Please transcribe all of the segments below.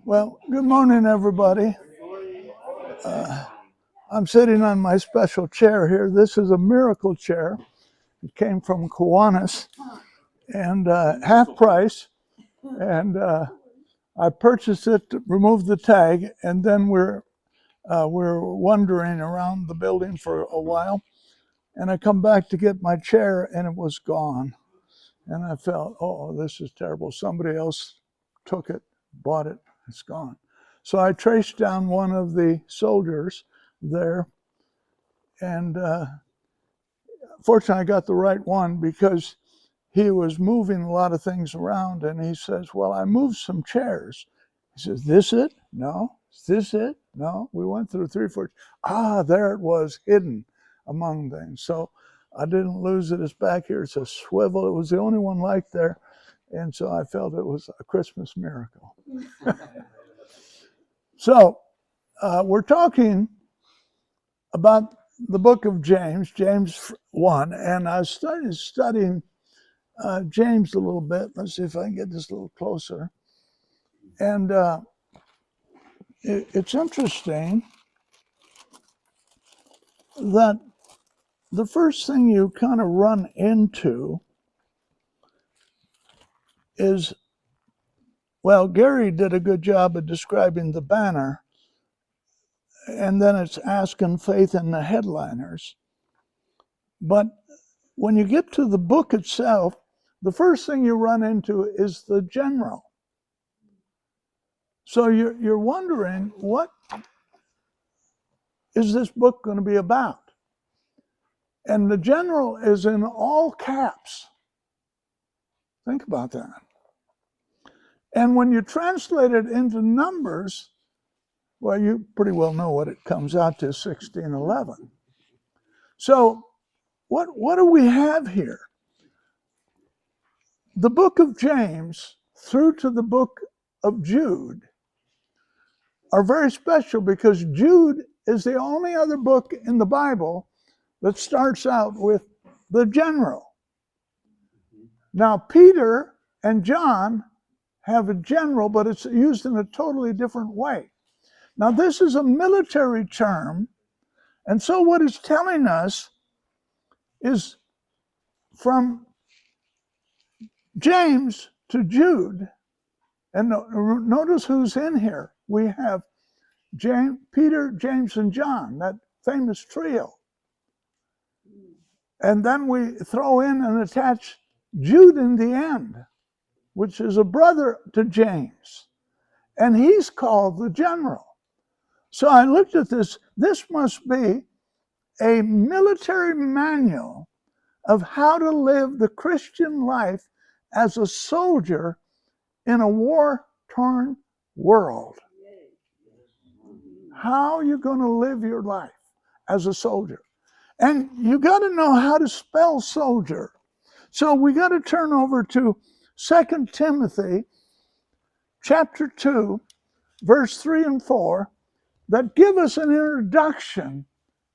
Well, good morning, everybody. I'm sitting on my special chair here. This is a miracle chair. It came from Kiwanis and half price. And I purchased it, removed the tag, and then we're wandering around the building for a while. And I come back to get my chair, and it was gone. And I felt, oh, this is terrible. Somebody else took it, bought it, it's gone. So I traced down one of the soldiers there, and fortunately I got the right one because he was moving a lot of things around, and he says, well, I moved some chairs. He says, this it? No. Is this it? No. We went through 3, 4. There it was, hidden among things. So I didn't lose it. It's back here. It's a swivel. It was the only one like there. And so I felt it was a Christmas miracle. So we're talking about the book of James 1. And I started studying James a little bit. Let's see if I can get this a little closer. And it's interesting that the first thing you kind of run into is, well, Gary did a good job of describing the banner, and then it's asking faith in the headliners. But when you get to the book itself, the first thing you run into is the general. So you're wondering, what is this book going to be about? And the general is in all caps. Think about that. And when you translate it into numbers, well, you pretty well know what it comes out to, 1611. So what do we have here? The book of James through to the book of Jude are very special because Jude is the only other book in the Bible that starts out with the general. Now, Peter and John have a general, but it's used in a totally different way. Now, this is a military term, and so what it's telling us is from James to Jude, and notice who's in here. We have Peter, James, and John, that famous trio. And then we throw in and attach Jude in the end, which is a brother to James. And he's called the general. So I looked at this. This must be a military manual of how to live the Christian life as a soldier in a war-torn world. How are you going to live your life as a soldier? And you got to know how to spell soldier. So we got to turn over to 2 Timothy chapter 2, verse 3 and 4, that give us an introduction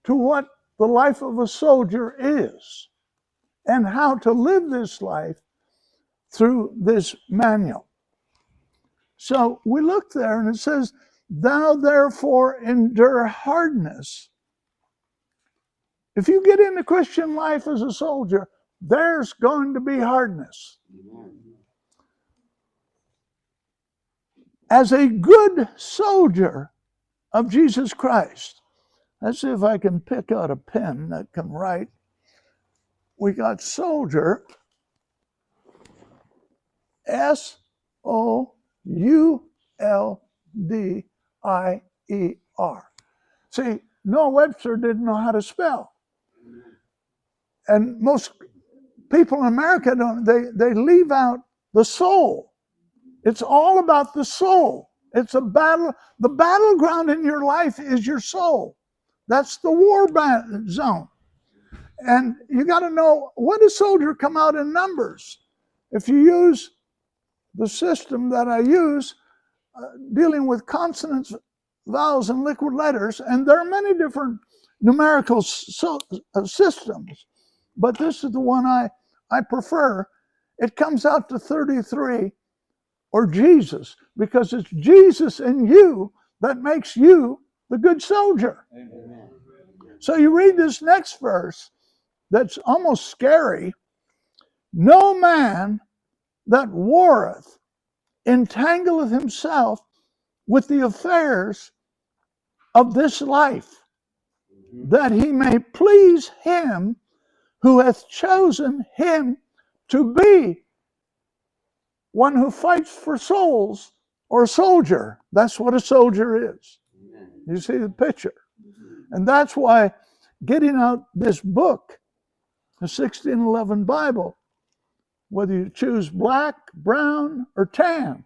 to what the life of a soldier is and how to live this life through this manual. So we look there and it says, thou therefore endure hardness. If you get into Christian life as a soldier, there's going to be hardness. As a good soldier of Jesus Christ. Let's see if I can pick out a pen that can write. We got soldier, Souldier. See, Noah Webster didn't know how to spell. And most people in America don't, they leave out the soul. It's all about the soul. It's a battle. The battleground in your life is your soul. That's the war zone. And you got to know, when does soldier come out in numbers? If you use the system that I use, dealing with consonants, vowels, and liquid letters, and there are many different numerical systems, but this is the one I prefer. It comes out to 33 or Jesus, because it's Jesus in you that makes you the good soldier. Amen. So you read this next verse that's almost scary. No man that warreth entangleth himself with the affairs of this life, that he may please him who hath chosen him to be one who fights for souls, or a soldier. That's what a soldier is. You see the picture. And that's why getting out this book, the 1611 Bible, whether you choose black, brown, or tan,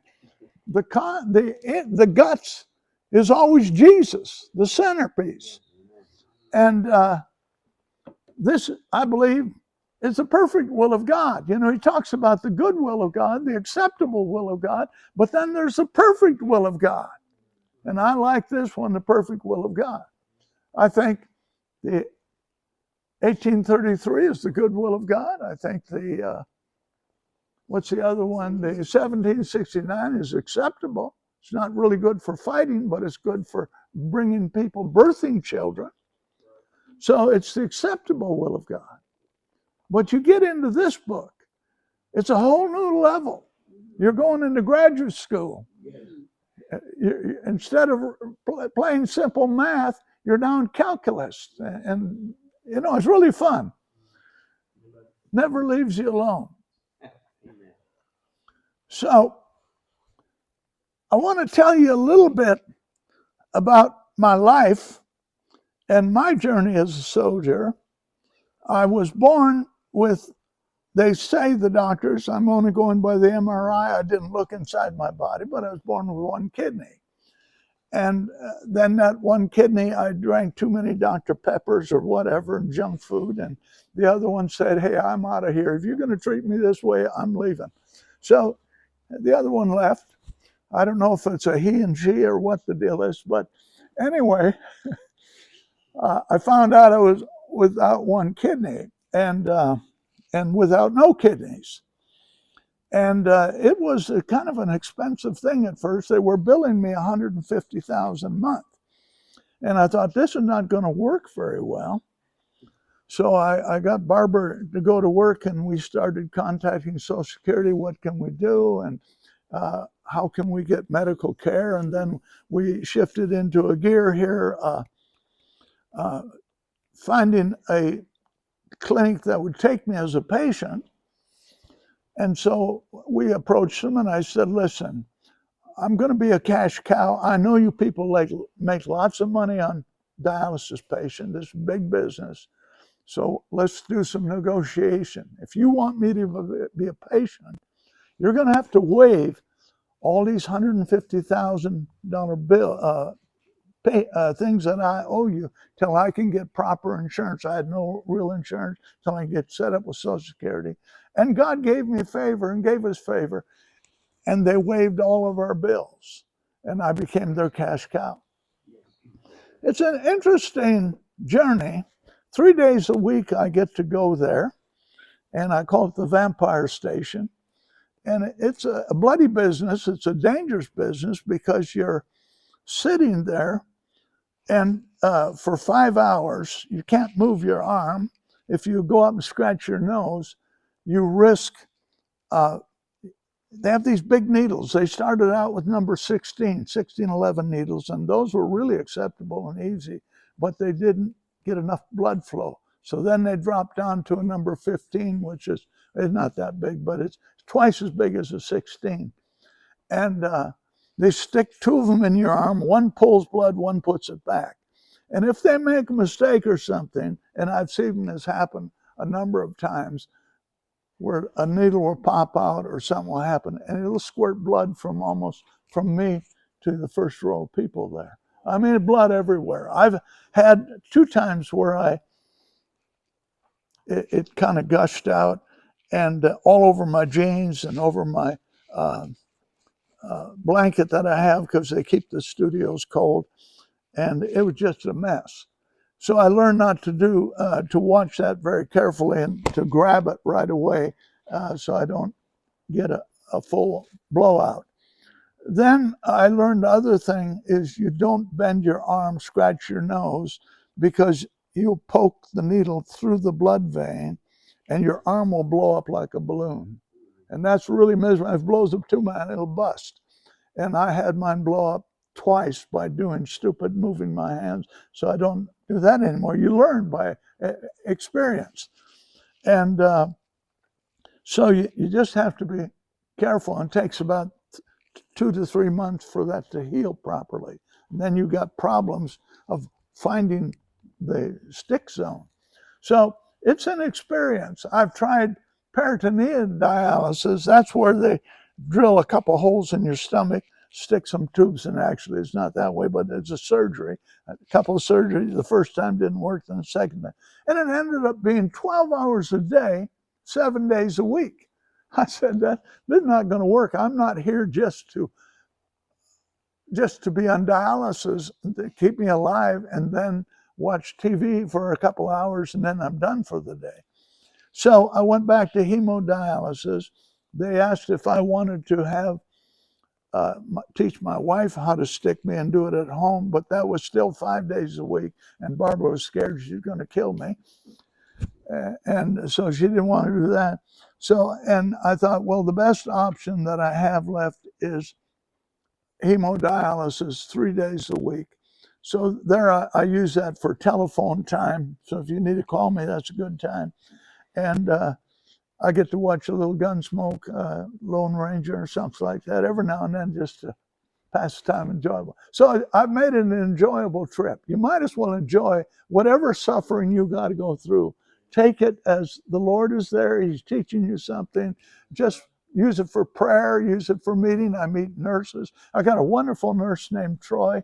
the guts is always Jesus, the centerpiece. And this, I believe, is the perfect will of God. You know, he talks about the good will of God, the acceptable will of God, but then there's the perfect will of God. And I like this one, the perfect will of God. I think the 1833 is the good will of God. I think the, what's the other one? The 1769 is acceptable. It's not really good for fighting, but it's good for bringing people, birthing children. So it's the acceptable will of God. But you get into this book, it's a whole new level. You're going into graduate school. Instead of playing simple math, you're down calculus. And, you know, it's really fun. Never leaves you alone. So I want to tell you a little bit about my life and my journey as a soldier. I was born with, they say, the doctors, I'm only going by the MRI, I didn't look inside my body, but I was born with one kidney. And then that one kidney, I drank too many Dr. Peppers or whatever, and junk food. And the other one said, hey, I'm out of here. If you're going to treat me this way, I'm leaving. So the other one left. I don't know if it's a he and she or what the deal is. But anyway, I found out I was without one kidney and without no kidneys. And it was a kind of an expensive thing at first. They were billing me $150,000 a month. And I thought, this is not going to work very well. So I got Barbara to go to work, and we started contacting Social Security. What can we do? And how can we get medical care? And then we shifted into a gear here, finding a clinic that would take me as a patient. And so we approached them, and I said, listen, I'm going to be a cash cow. I know you people make lots of money on dialysis patients. This is big business. So let's do some negotiation. If you want me to be a patient, you're going to have to waive all these $150,000 bill things that I owe you till I can get proper insurance. I had no real insurance till I can get set up with Social Security. And God gave me favor and gave us favor. And they waived all of our bills. And I became their cash cow. It's an interesting journey. 3 days a week I get to go there. And I call it the vampire station. And it's a bloody business. It's a dangerous business because you're sitting there and for 5 hours, you can't move your arm. If you go up and scratch your nose, you risk, they have these big needles. They started out with number 1611 needles, and those were really acceptable and easy, but they didn't get enough blood flow. So then they dropped down to a number 15, which is not that big, but it's twice as big as a 16. And they stick 2 of them in your arm. One pulls blood, one puts it back. And if they make a mistake or something, and I've seen this happen a number of times, where a needle will pop out or something will happen, and it'll squirt blood from me to the first row of people there. I mean, blood everywhere. I've had 2 times where it kind of gushed out, and all over my jeans and over my blanket that I have, because they keep the studios cold, and it was just a mess. So I learned not to watch that very carefully and to grab it right away so I don't get a full blowout. Then I learned the other thing is you don't bend your arm, scratch your nose, because you'll poke the needle through the blood vein and your arm will blow up like a balloon. And that's really miserable. If it blows up too much, it'll bust. And I had mine blow up twice by doing stupid moving my hands. So I don't do that anymore. You learn by experience. And so you just have to be careful. And it takes about 2 to 3 months for that to heal properly. And then you got problems of finding the stick zone. So it's an experience. I've tried peritoneal dialysis. That's where they drill a couple holes in your stomach, stick some tubes in. Actually, it's not that way, but it's a surgery. A couple of surgeries. The first time didn't work, then the second time. And it ended up being 12 hours a day, 7 days a week. I said, this is not going to work. I'm not here just to be on dialysis to keep me alive and then watch TV for a couple hours and then I'm done for the day. So I went back to hemodialysis. They asked if I wanted to have teach my wife how to stick me and do it at home, but that was still 5 days a week, and Barbara was scared she was going to kill me. And so she didn't want to do that. So, and I thought, well, the best option that I have left is hemodialysis 3 days a week. So there I use that for telephone time. So if you need to call me, that's a good time. And I get to watch a little Gunsmoke, Lone Ranger or something like that every now and then just to pass the time enjoyable. So I've made it an enjoyable trip. You might as well enjoy whatever suffering you got to go through. Take it as the Lord is there. He's teaching you something. Just use it for prayer. Use it for meeting. I meet nurses. I got a wonderful nurse named Troy,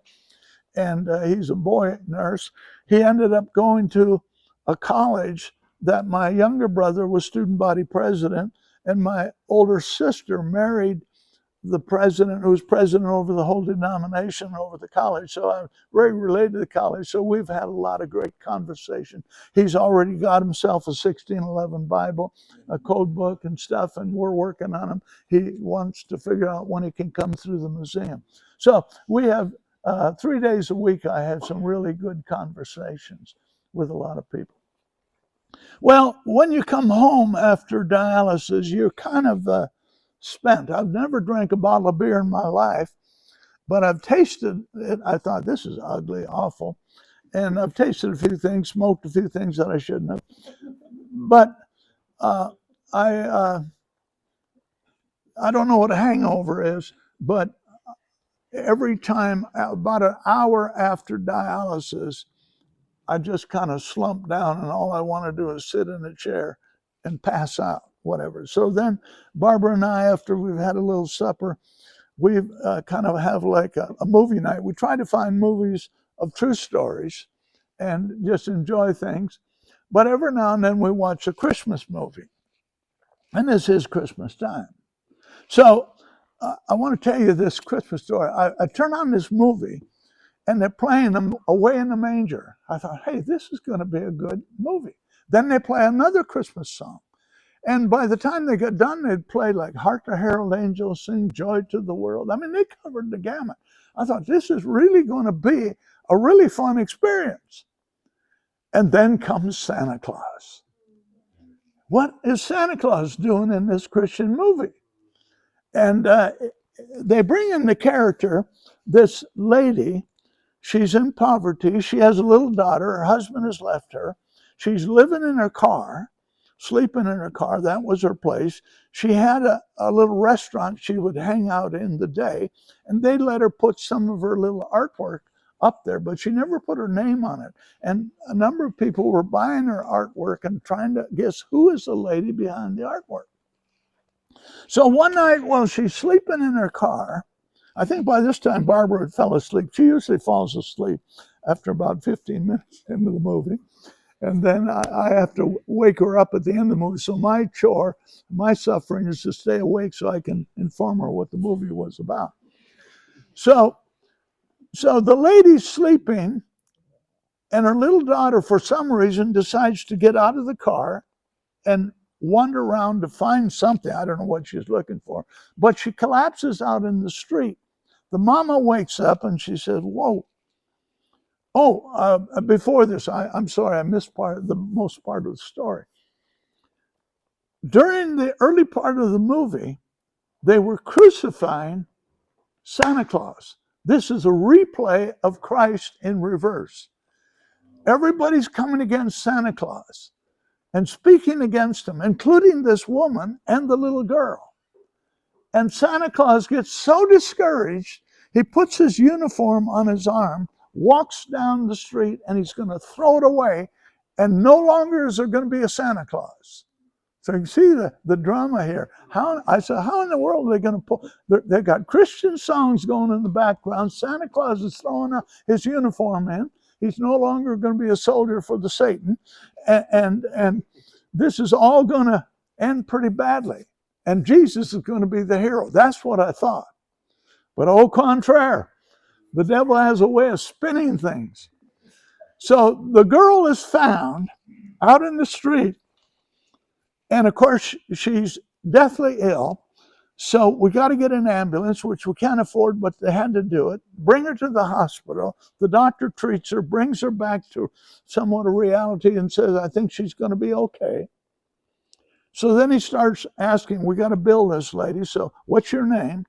and he's a boy nurse. He ended up going to a college that my younger brother was student body president, and my older sister married the president who was president over the whole denomination, over the college. So I'm very related to the college. So we've had a lot of great conversation. He's already got himself a 1611 Bible, a code book and stuff, and we're working on him. He wants to figure out when he can come through the museum. So we have 3 days a week. I have some really good conversations with a lot of people. Well, when you come home after dialysis, you're kind of spent. I've never drank a bottle of beer in my life, but I've tasted it. I thought, this is ugly, awful. And I've tasted a few things, smoked a few things that I shouldn't have. But I don't know what a hangover is, but every time, about an hour after dialysis, I just kind of slump down and all I want to do is sit in a chair and pass out. Whatever. So then Barbara and I, after we've had a little supper, we kind of have like a movie night. We try to find movies of true stories and just enjoy things. But every now and then we watch a Christmas movie. And this is Christmas time. So I want to tell you this Christmas story. I turn on this movie and they're playing them Away in the Manger. I thought, hey, this is going to be a good movie. Then they play another Christmas song. And by the time they got done, they'd play like Hark the Herald Angels Sing, Joy to the World. I mean, they covered the gamut. I thought, this is really going to be a really fun experience. And then comes Santa Claus. What is Santa Claus doing in this Christian movie? And they bring in the character, this lady. She's in poverty. She has a little daughter. Her husband has left her. She's living in her car, sleeping in her car. That was her place. She had a little restaurant she would hang out in the day, and they let her put some of her little artwork up there, but she never put her name on it. And a number of people were buying her artwork and trying to guess who is the lady behind the artwork. So one night while she's sleeping in her car, I think by this time Barbara had fell asleep. She usually falls asleep after about 15 minutes into the movie. And then I have to wake her up at the end of the movie. So my chore, my suffering is to stay awake so I can inform her what the movie was about. So the lady's sleeping, and her little daughter, for some reason, decides to get out of the car and wander around to find something. I don't know what she's looking for. But she collapses out in the street the mama wakes up and she says, whoa. Oh, before this, I'm sorry, I missed the most part of the story. During the early part of the movie, they were crucifying Santa Claus. This is a replay of Christ in reverse. Everybody's coming against Santa Claus and speaking against him, including this woman and the little girl. And Santa Claus gets so discouraged, he puts his uniform on his arm, walks down the street, and he's going to throw it away. And no longer is there going to be a Santa Claus. So you see the drama here. I said, how in the world are they going to pull? They got Christian songs going in the background. Santa Claus is throwing his uniform in. He's no longer going to be a soldier for the Satan. And this is all going to end pretty badly. And Jesus is going to be the hero. That's what I thought. But au contraire, the devil has a way of spinning things. So the girl is found out in the street. And of course, she's deathly ill. So we got to get an ambulance, which we can't afford, but they had to do it. Bring her to the hospital. The doctor treats her, brings her back to somewhat of reality and says, I think she's going to be okay. So then he starts asking, we got to bill this lady. So what's your name?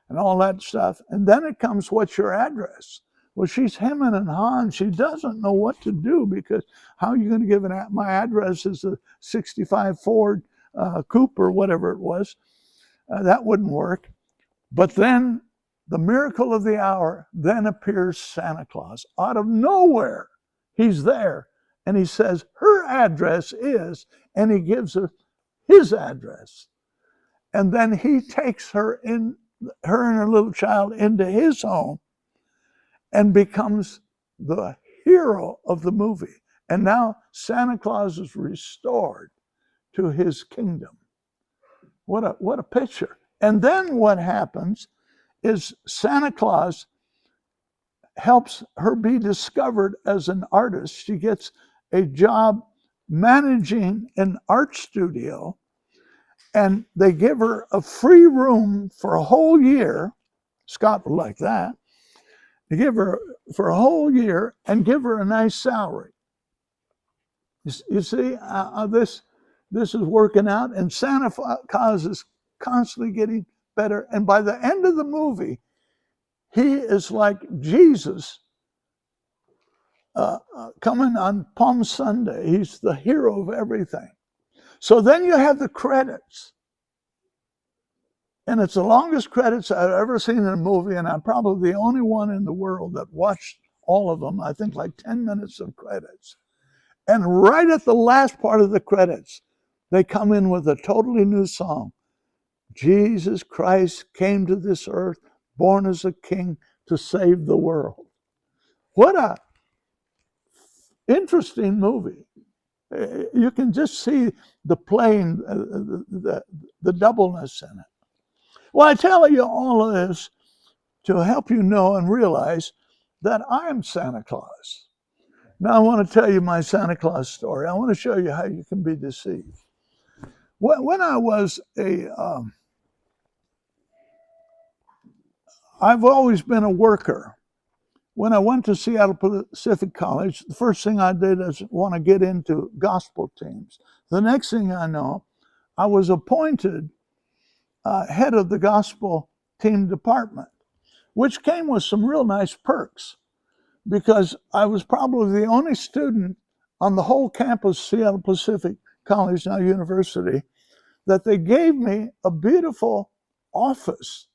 And all that stuff. And then it comes, what's your address? Well, she's hemming and hawing. She doesn't know what to do because how are you going to give my address is a 65 Ford Coupe or whatever it was. That wouldn't work. But then the miracle of the hour, then appears Santa Claus. Out of nowhere, he's there. And he says, her address is, and he gives her his address. And then he takes her and her little child into his home and becomes the hero of the movie. And now Santa Claus is restored to his kingdom. What a picture. And then what happens is Santa Claus helps her be discovered as an artist. She gets a job managing an art studio, and they give her a free room for a whole year. Scott would like that. They give her for a whole year and give her a nice salary. You see, this is working out, and Santa Claus is constantly getting better. And by the end of the movie, he is like Jesus coming on Palm Sunday. He's the hero of everything. So then you have the credits. And it's the longest credits I've ever seen in a movie, and I'm probably the only one in the world that watched all of them. I think like 10 minutes of credits. And right at the last part of the credits, they come in with a totally new song. Jesus Christ came to this earth, born as a king to save the world. What a interesting movie. You can just see the playing, the doubleness in it. Well, I tell you all of this to help you know and realize that I'm Santa Claus. Now I want to tell you my Santa Claus story. I want to show you how you can be deceived. When I was I've always been a worker. When I went to Seattle Pacific College, the first thing I did is want to get into gospel teams. The next thing I know, I was appointed head of the gospel team department, which came with some real nice perks because I was probably the only student on the whole campus, Seattle Pacific College, now university, that they gave me a beautiful office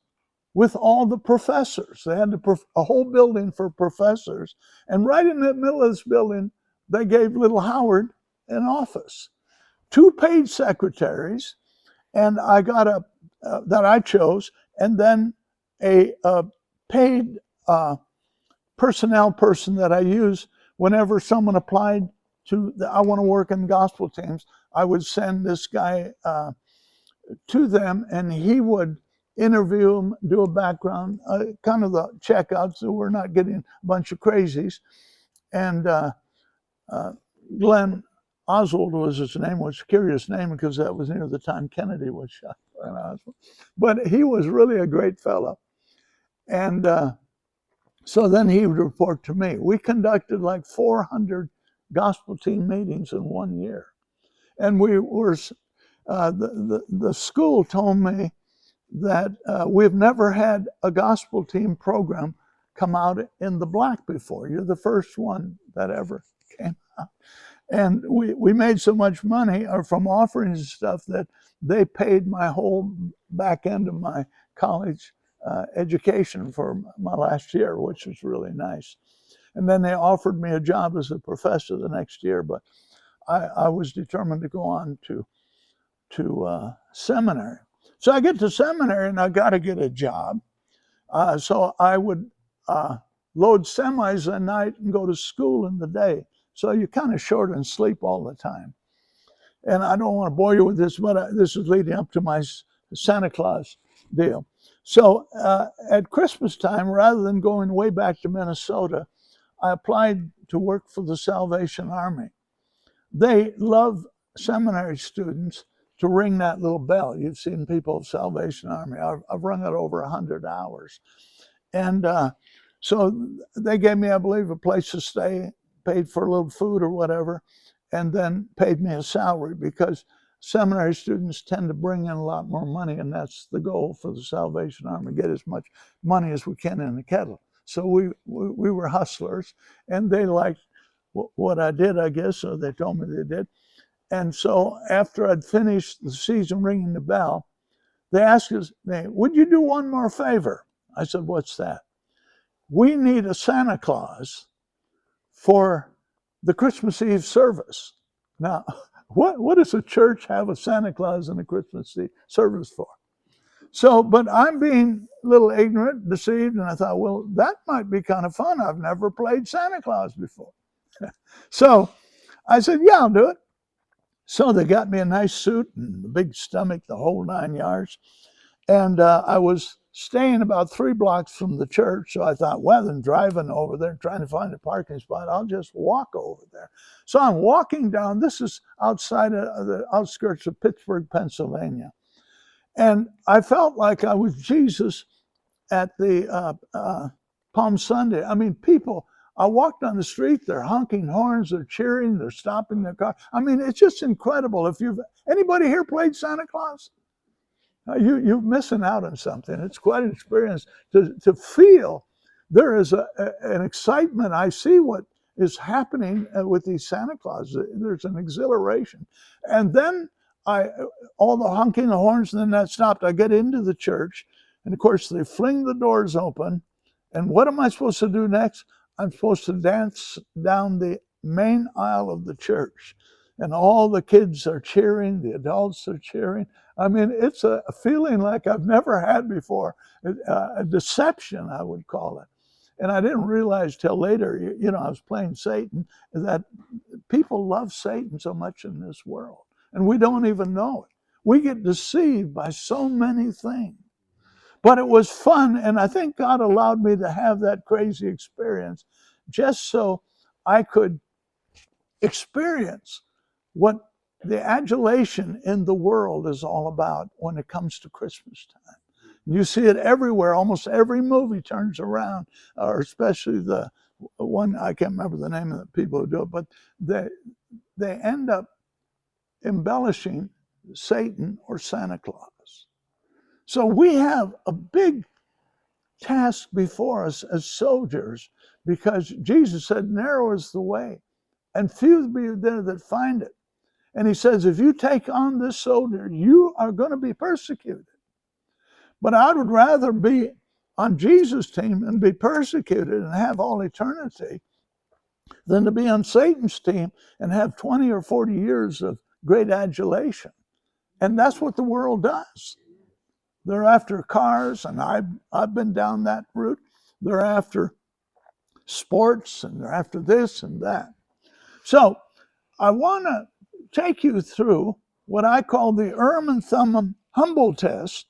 with all the professors. They had a whole building for professors. And right in the middle of this building, they gave little Howard an office. 2 paid secretaries, and I got that I chose, and then a paid personnel person that I use whenever someone applied to, I want to work in gospel teams, I would send this guy to them, and he would interview them, do a background, kind of the checkout, so we're not getting a bunch of crazies. And Glenn Oswald was his name, which was a curious name because that was near the time Kennedy was shot. But he was really a great fellow. And so then he would report to me. We conducted like 400 gospel team meetings in 1 year. And we were, the school told me that we've never had a gospel team program come out in the black before. You're the first one that ever came out. And we made so much money from offerings and stuff that they paid my whole back end of my college education for my last year, which was really nice. And then they offered me a job as a professor the next year, but I was determined to go on to seminary. So I get to seminary and I got to get a job. So I would load semis at night and go to school in the day. So you're kind of short on sleep all the time. And I don't want to bore you with this, but this is leading up to my Santa Claus deal. So at Christmas time, rather than going way back to Minnesota, I applied to work for the Salvation Army. They love seminary students to ring that little bell. You've seen people of Salvation Army. I've rung it over 100 hours. And so they gave me, I believe, a place to stay, paid for a little food or whatever, and then paid me a salary because seminary students tend to bring in a lot more money, and that's the goal for the Salvation Army, get as much money as we can in the kettle. So we were hustlers, and they liked what I did, I guess, or they told me they did. And so after I'd finished the season ringing the bell, they asked us, would you do one more favor? I said, what's that? We need a Santa Claus for the Christmas Eve service. Now, what does a church have a Santa Claus in a Christmas Eve service for? So, but I'm being a little ignorant, deceived, and I thought, well, that might be kind of fun. I've never played Santa Claus before. So I said, yeah, I'll do it. So they got me a nice suit and a big stomach, the whole 9 yards. And I was staying about 3 blocks from the church. So I thought, well, than driving over there, trying to find a parking spot, I'll just walk over there. So I'm walking down. This is outside of the outskirts of Pittsburgh, Pennsylvania. And I felt like I was Jesus at the Palm Sunday. I mean, people, I walked on the street, they're honking horns, they're cheering, they're stopping their car. I mean, it's just incredible. If anybody here played Santa Claus? You're missing out on something. It's quite an experience to feel there is an excitement. I see what is happening with these Santa Claus. There's an exhilaration. And then all the honking the horns, and then that stopped. I get into the church, and of course they fling the doors open. And what am I supposed to do next? I'm supposed to dance down the main aisle of the church. And all the kids are cheering, the adults are cheering. I mean, it's a feeling like I've never had before, a deception, I would call it. And I didn't realize till later, I was playing Satan, that people love Satan so much in this world. And we don't even know it. We get deceived by so many things. But it was fun, and I think God allowed me to have that crazy experience just so I could experience what the adulation in the world is all about when it comes to Christmas time. You see it everywhere. Almost every movie turns around, or especially the one, I can't remember the name of the people who do it, but they end up embellishing Satan or Santa Claus. So we have a big task before us as soldiers, because Jesus said, narrow is the way, and few be there that find it. And he says, if you take on this soldier, you are going to be persecuted. But I would rather be on Jesus' team and be persecuted and have all eternity than to be on Satan's team and have 20 or 40 years of great adulation. And that's what the world does. They're after cars, and I've been down that route. They're after sports, and they're after this and that. So I want to take you through what I call the Urim and Thummim humble test,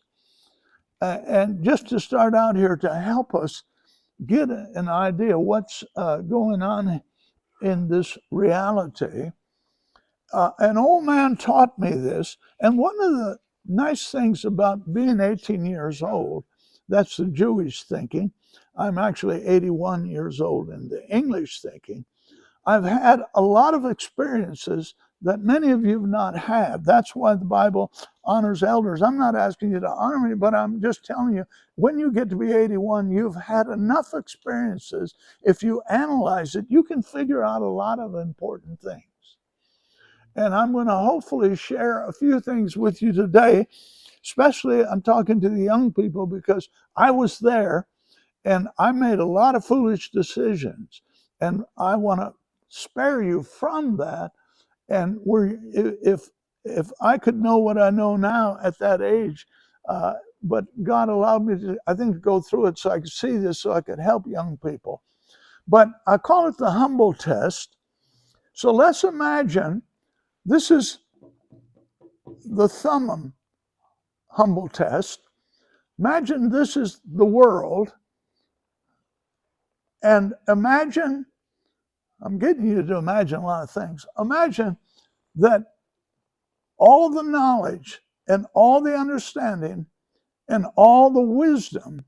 and just to start out here to help us get an idea what's going on in this reality. An old man taught me this, and one of the nice things about being 18 years old, That's the Jewish thinking. I'm actually 81 years old in the English thinking. I've had a lot of experiences that many of you have not had. That's why the Bible honors elders. I'm not asking you to honor me, but I'm just telling you, when you get to be 81, you've had enough experiences. If you analyze it, you can figure out a lot of important things. And I'm going to hopefully share a few things with you today. Especially, I'm talking to the young people because I was there and I made a lot of foolish decisions. And I want to spare you from that. And if I could know what I know now at that age, but God allowed me to, I think, go through it so I could see this, so I could help young people. But I call it the humble test. So let's imagine this is the Thummim humble test. Imagine this is the world, and imagine, I'm getting you to imagine a lot of things. Imagine that all the knowledge and all the understanding and all the wisdom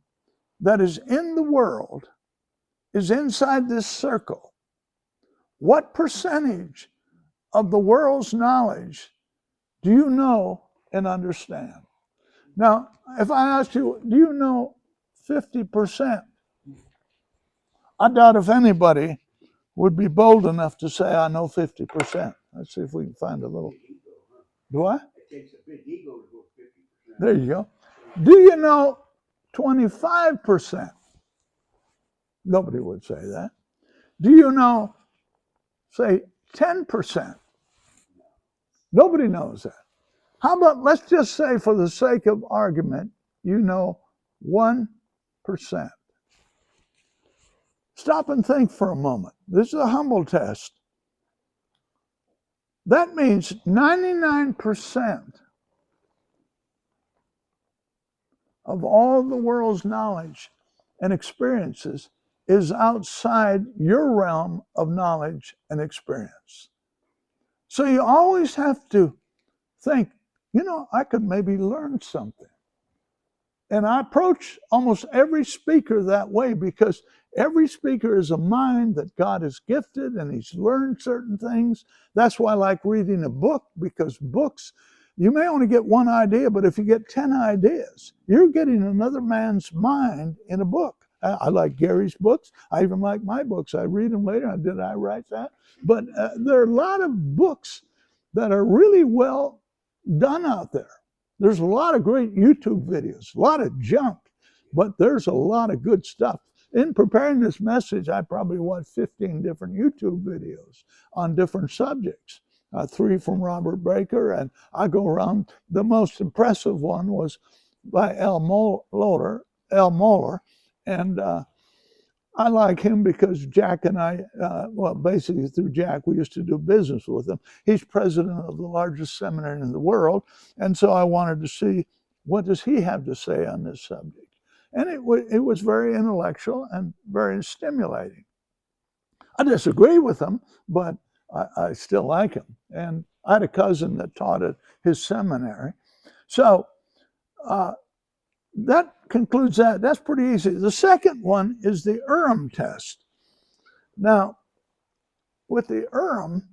that is in the world is inside this circle. What percentage of the world's knowledge do you know and understand? Now, if I asked you, do you know 50%? I doubt if anybody would be bold enough to say, I know 50%. Let's see if we can find a little. Do I? It takes a big ego to go 50%. There you go. Do you know 25%? Nobody would say that. Do you know, say, 10%? Nobody knows that. How about, let's just say, for the sake of argument, you know 1%. Stop and think for a moment. This is a humble test. That means 99% of all the world's knowledge and experiences is outside your realm of knowledge and experience. So you always have to think, I could maybe learn something. And I approach almost every speaker that way because every speaker is a mind that God has gifted and he's learned certain things. That's why I like reading a book, because books, you may only get one idea, but if you get 10 ideas, you're getting another man's mind in a book. I like Gary's books. I even like my books. I read them later. Did I write that? But there are a lot of books that are really well done out there. There's a lot of great YouTube videos, a lot of junk, but there's a lot of good stuff. In preparing this message, I probably watched 15 different YouTube videos on different subjects. 3 from Robert Breaker, and I go around. The most impressive one was by L. Moeller, and I like him because Jack and I, basically through Jack, we used to do business with him. He's president of the largest seminary in the world, and so I wanted to see what does he have to say on this subject. And it was very intellectual and very stimulating. I disagree with him, but I still like him. And I had a cousin that taught at his seminary. So that concludes that. That's pretty easy. The second one is the Urim test. Now, with the Urim,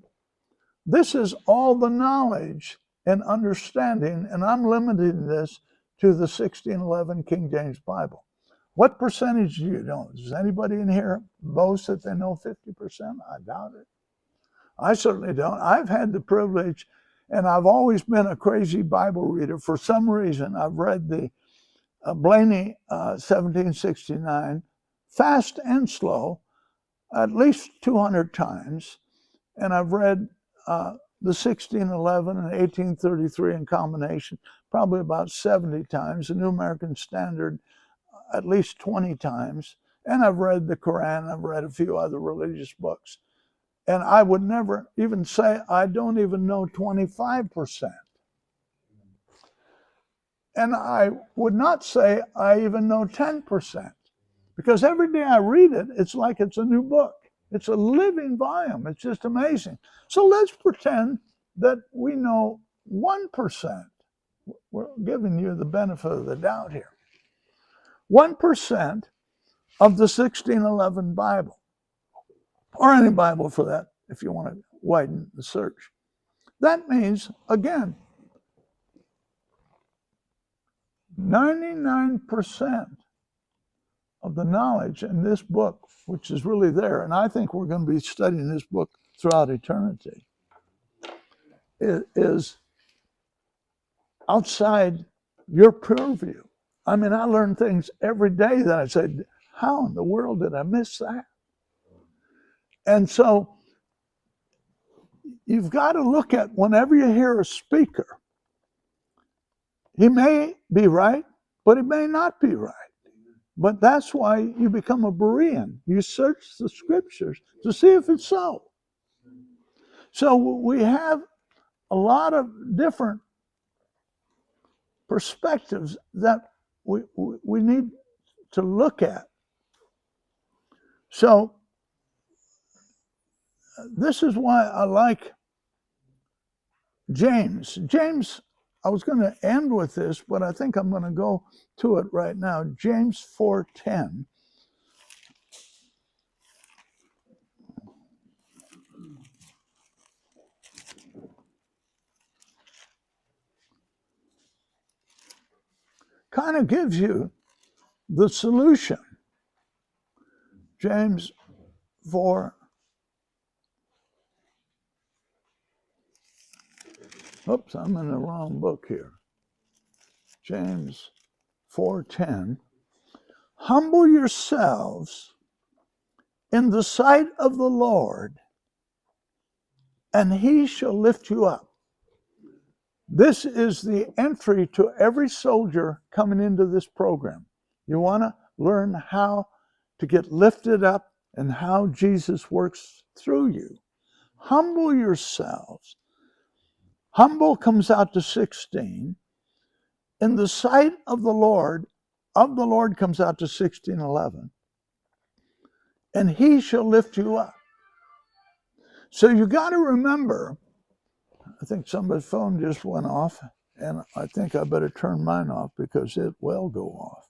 this is all the knowledge and understanding, and I'm limiting this to the 1611 King James Bible. What percentage do you know? Does anybody in here boast that they know 50%? I doubt it. I certainly don't. I've had the privilege, and I've always been a crazy Bible reader. For some reason, I've read the Blaney 1769, fast and slow, at least 200 times. And I've read the 1611 and 1833 in combination probably about 70 times, the New American Standard at least 20 times. And I've read the Quran, I've read a few other religious books. And I would never even say I don't even know 25%. And I would not say I even know 10%. Because every day I read it, it's like it's a new book. It's a living volume. It's just amazing. So let's pretend that we know 1%. We're giving you the benefit of the doubt here. 1% of the 1611 Bible, or any Bible for that, if you want to widen the search. That means, again, 99% of the knowledge in this book, which is really there, and I think we're going to be studying this book throughout eternity, is outside your purview. I mean, I learn things every day that I said, how in the world did I miss that? And so you've got to look at, whenever you hear a speaker, he may be right, but he may not be right. But that's why you become a Berean. You search the scriptures to see if it's so. So we have a lot of different perspectives that we need to look at. So this is why I like James. James, I was going to end with this, but I think I'm going to go to it right now. James 4:10. Kind of gives you the solution. James 4. Oops, I'm in the wrong book here. James 4:10. Humble yourselves in the sight of the Lord, and he shall lift you up. This is the entry to every soldier coming into this program. You want to learn how to get lifted up and how Jesus works through you. Humble yourselves. Humble comes out to 16. In the sight of the Lord comes out to 16:11. And he shall lift you up. So you got to remember, I think somebody's phone just went off, and I think I better turn mine off because it will go off.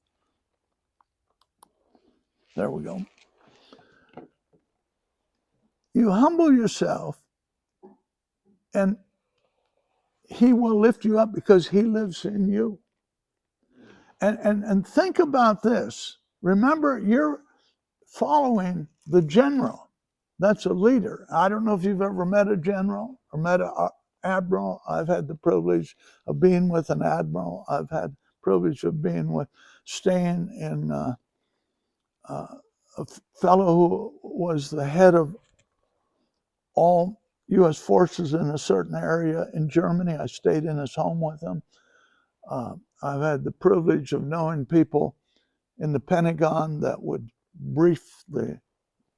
There we go. You humble yourself, and he will lift you up because he lives in you. And think about this. Remember, you're following the general. That's a leader. I don't know if you've ever met a general or met an admiral. I've had the privilege of being with an admiral. I've had the privilege of staying in a fellow who was the head of all U.S. forces in a certain area in Germany. I stayed in his home with him. I've had the privilege of knowing people in the Pentagon that would brief the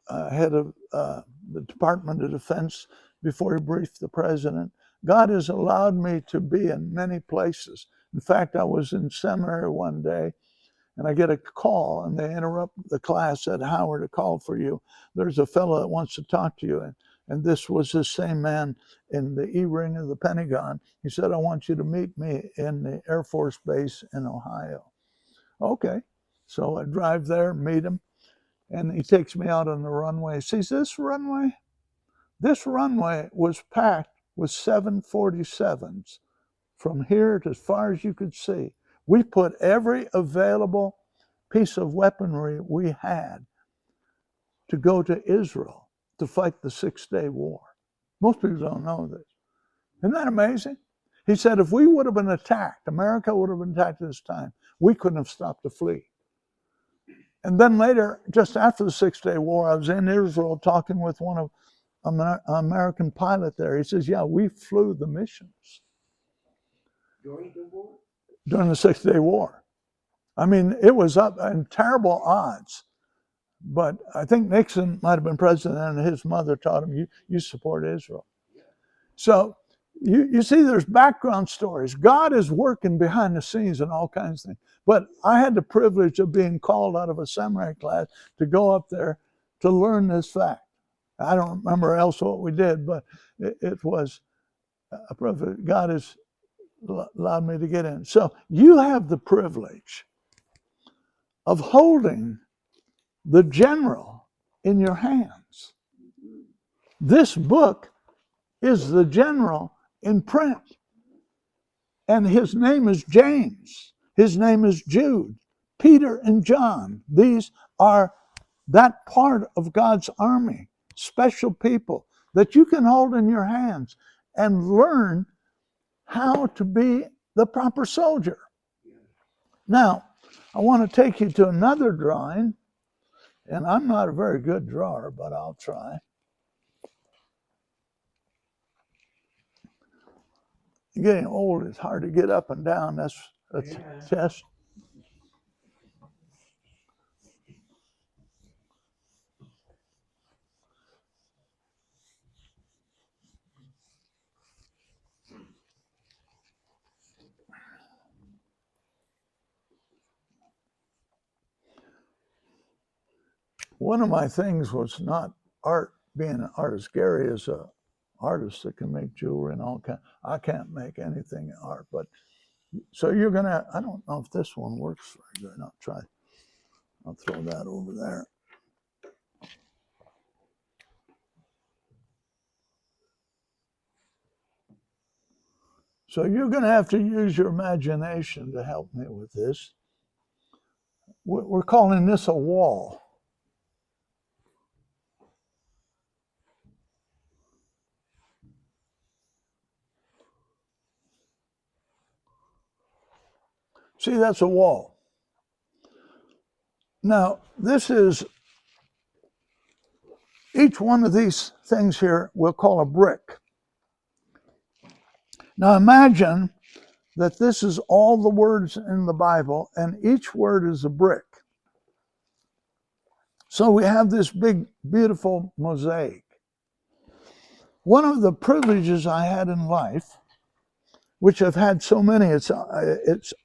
head of the Department of Defense before he briefed the president. God has allowed me to be in many places. In fact, I was in seminary one day, and I get a call, and they interrupt the class, said, Howard, a call for you. There's a fellow that wants to talk to you. And this was the same man in the E-ring of the Pentagon. He said, I want you to meet me in the Air Force Base in Ohio. Okay. So I drive there, meet him, and he takes me out on the runway. Sees this runway? This runway was packed with 747s from here to as far as you could see. We put every available piece of weaponry we had to go to Israel to fight the 6-day war. Most people don't know this. Isn't that amazing? He said if we would have been attacked, America would have been attacked at this time, we couldn't have stopped the fleet. And then later, just after the 6-day war, I was in Israel talking with one of an American pilot there. He says, yeah, we flew the missions. During the war? During the 6-day war. I mean, it was up in terrible odds. But I think Nixon might have been president, and his mother taught him, you support Israel. So you see there's background stories. God is working behind the scenes and all kinds of things. But I had the privilege of being called out of a seminary class to go up there to learn this fact. I don't remember else what we did, but it was a privilege. God has allowed me to get in. So you have the privilege of holding the general in your hands. This book is the general in print. And his name is James. His name is Jude. Peter and John. These are that part of God's army, special people that you can hold in your hands and learn how to be the proper soldier. Now, I want to take you to another drawing, and I'm not a very good drawer, but I'll try. Getting old, it's hard to get up and down. That's a test. One of my things was not art, being an artist. Gary is an artist that can make jewelry and all kinds. I can't make anything in art, but so you're gonna. I don't know if this one works very good. I'll try. I'll throw that over there. So you're gonna have to use your imagination to help me with this. We're calling this a wall. See, that's a wall. Now, this is, each one of these things here we'll call a brick. Now imagine that this is all the words in the Bible, and each word is a brick. So we have this big, beautiful mosaic. One of the privileges I had in life, which I've had so many, it's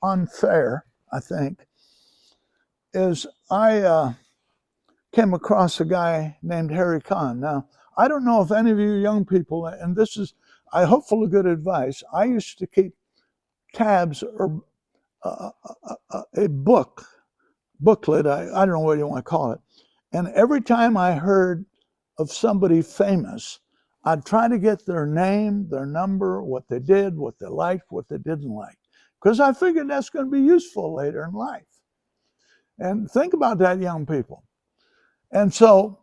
unfair, I think, is I came across a guy named Harry Kahn. Now, I don't know if any of you young people, and this is, I hope, full of good advice. I used to keep tabs or a booklet, I don't know what you want to call it. And every time I heard of somebody famous, I'd try to get their name, their number, what they did, what they liked, what they didn't like. Because I figured that's going to be useful later in life. And think about that, young people. And so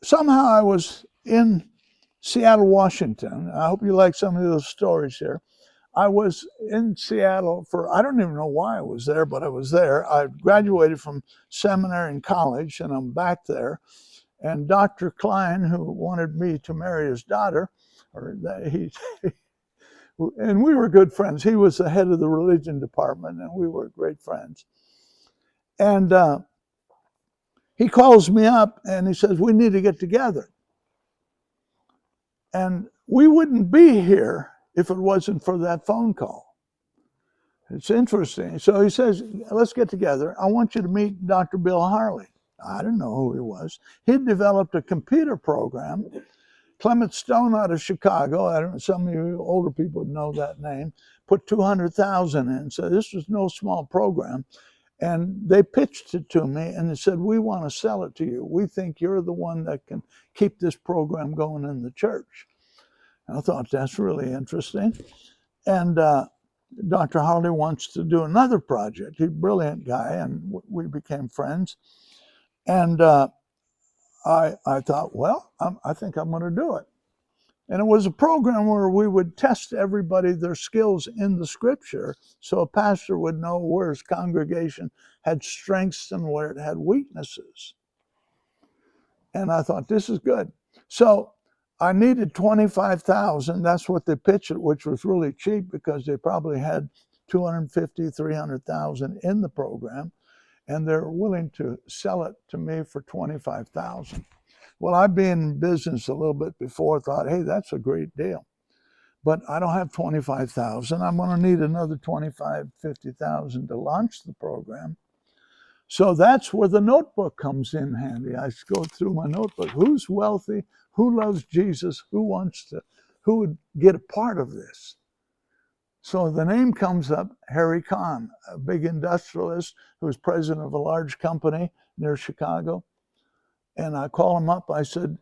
somehow I was in Seattle, Washington. I hope you like some of those stories here. I was in Seattle I don't even know why I was there, but I was there. I graduated from seminary and college, and I'm back there. And Dr. Klein, who wanted me to marry his daughter, and we were good friends. He was the head of the religion department, and we were great friends. And he calls me up, and he says, we need to get together. And we wouldn't be here if it wasn't for that phone call. It's interesting. So he says, let's get together. I want you to meet Dr. Bill Harley. I didn't know who he was. He'd developed a computer program. Clement Stone out of Chicago, I don't know, some of you older people know that name, put $200,000 in. So this was no small program. And they pitched it to me, and they said, we want to sell it to you. We think you're the one that can keep this program going in the church. I thought that's really interesting. And Dr. Harley wants to do another project. He's a brilliant guy, and we became friends. And I thought, well, I think I'm going to do it. And it was a program where we would test everybody, their skills in the scripture, so a pastor would know where his congregation had strengths and where it had weaknesses. And I thought, this is good. So I needed $25,000. That's what they pitched it, which was really cheap because they probably had $250,000, $300,000 in the program, and they're willing to sell it to me for $25,000. Well, I've been in business a little bit before, thought, hey, that's a great deal. But I don't have $25,000. I'm going to need another $25,000, $50,000 to launch the program. So that's where the notebook comes in handy. I go through my notebook. Who's wealthy? Who loves Jesus? Who would get a part of this? So the name comes up, Harry Kahn, a big industrialist who was president of a large company near Chicago. And I call him up. I said,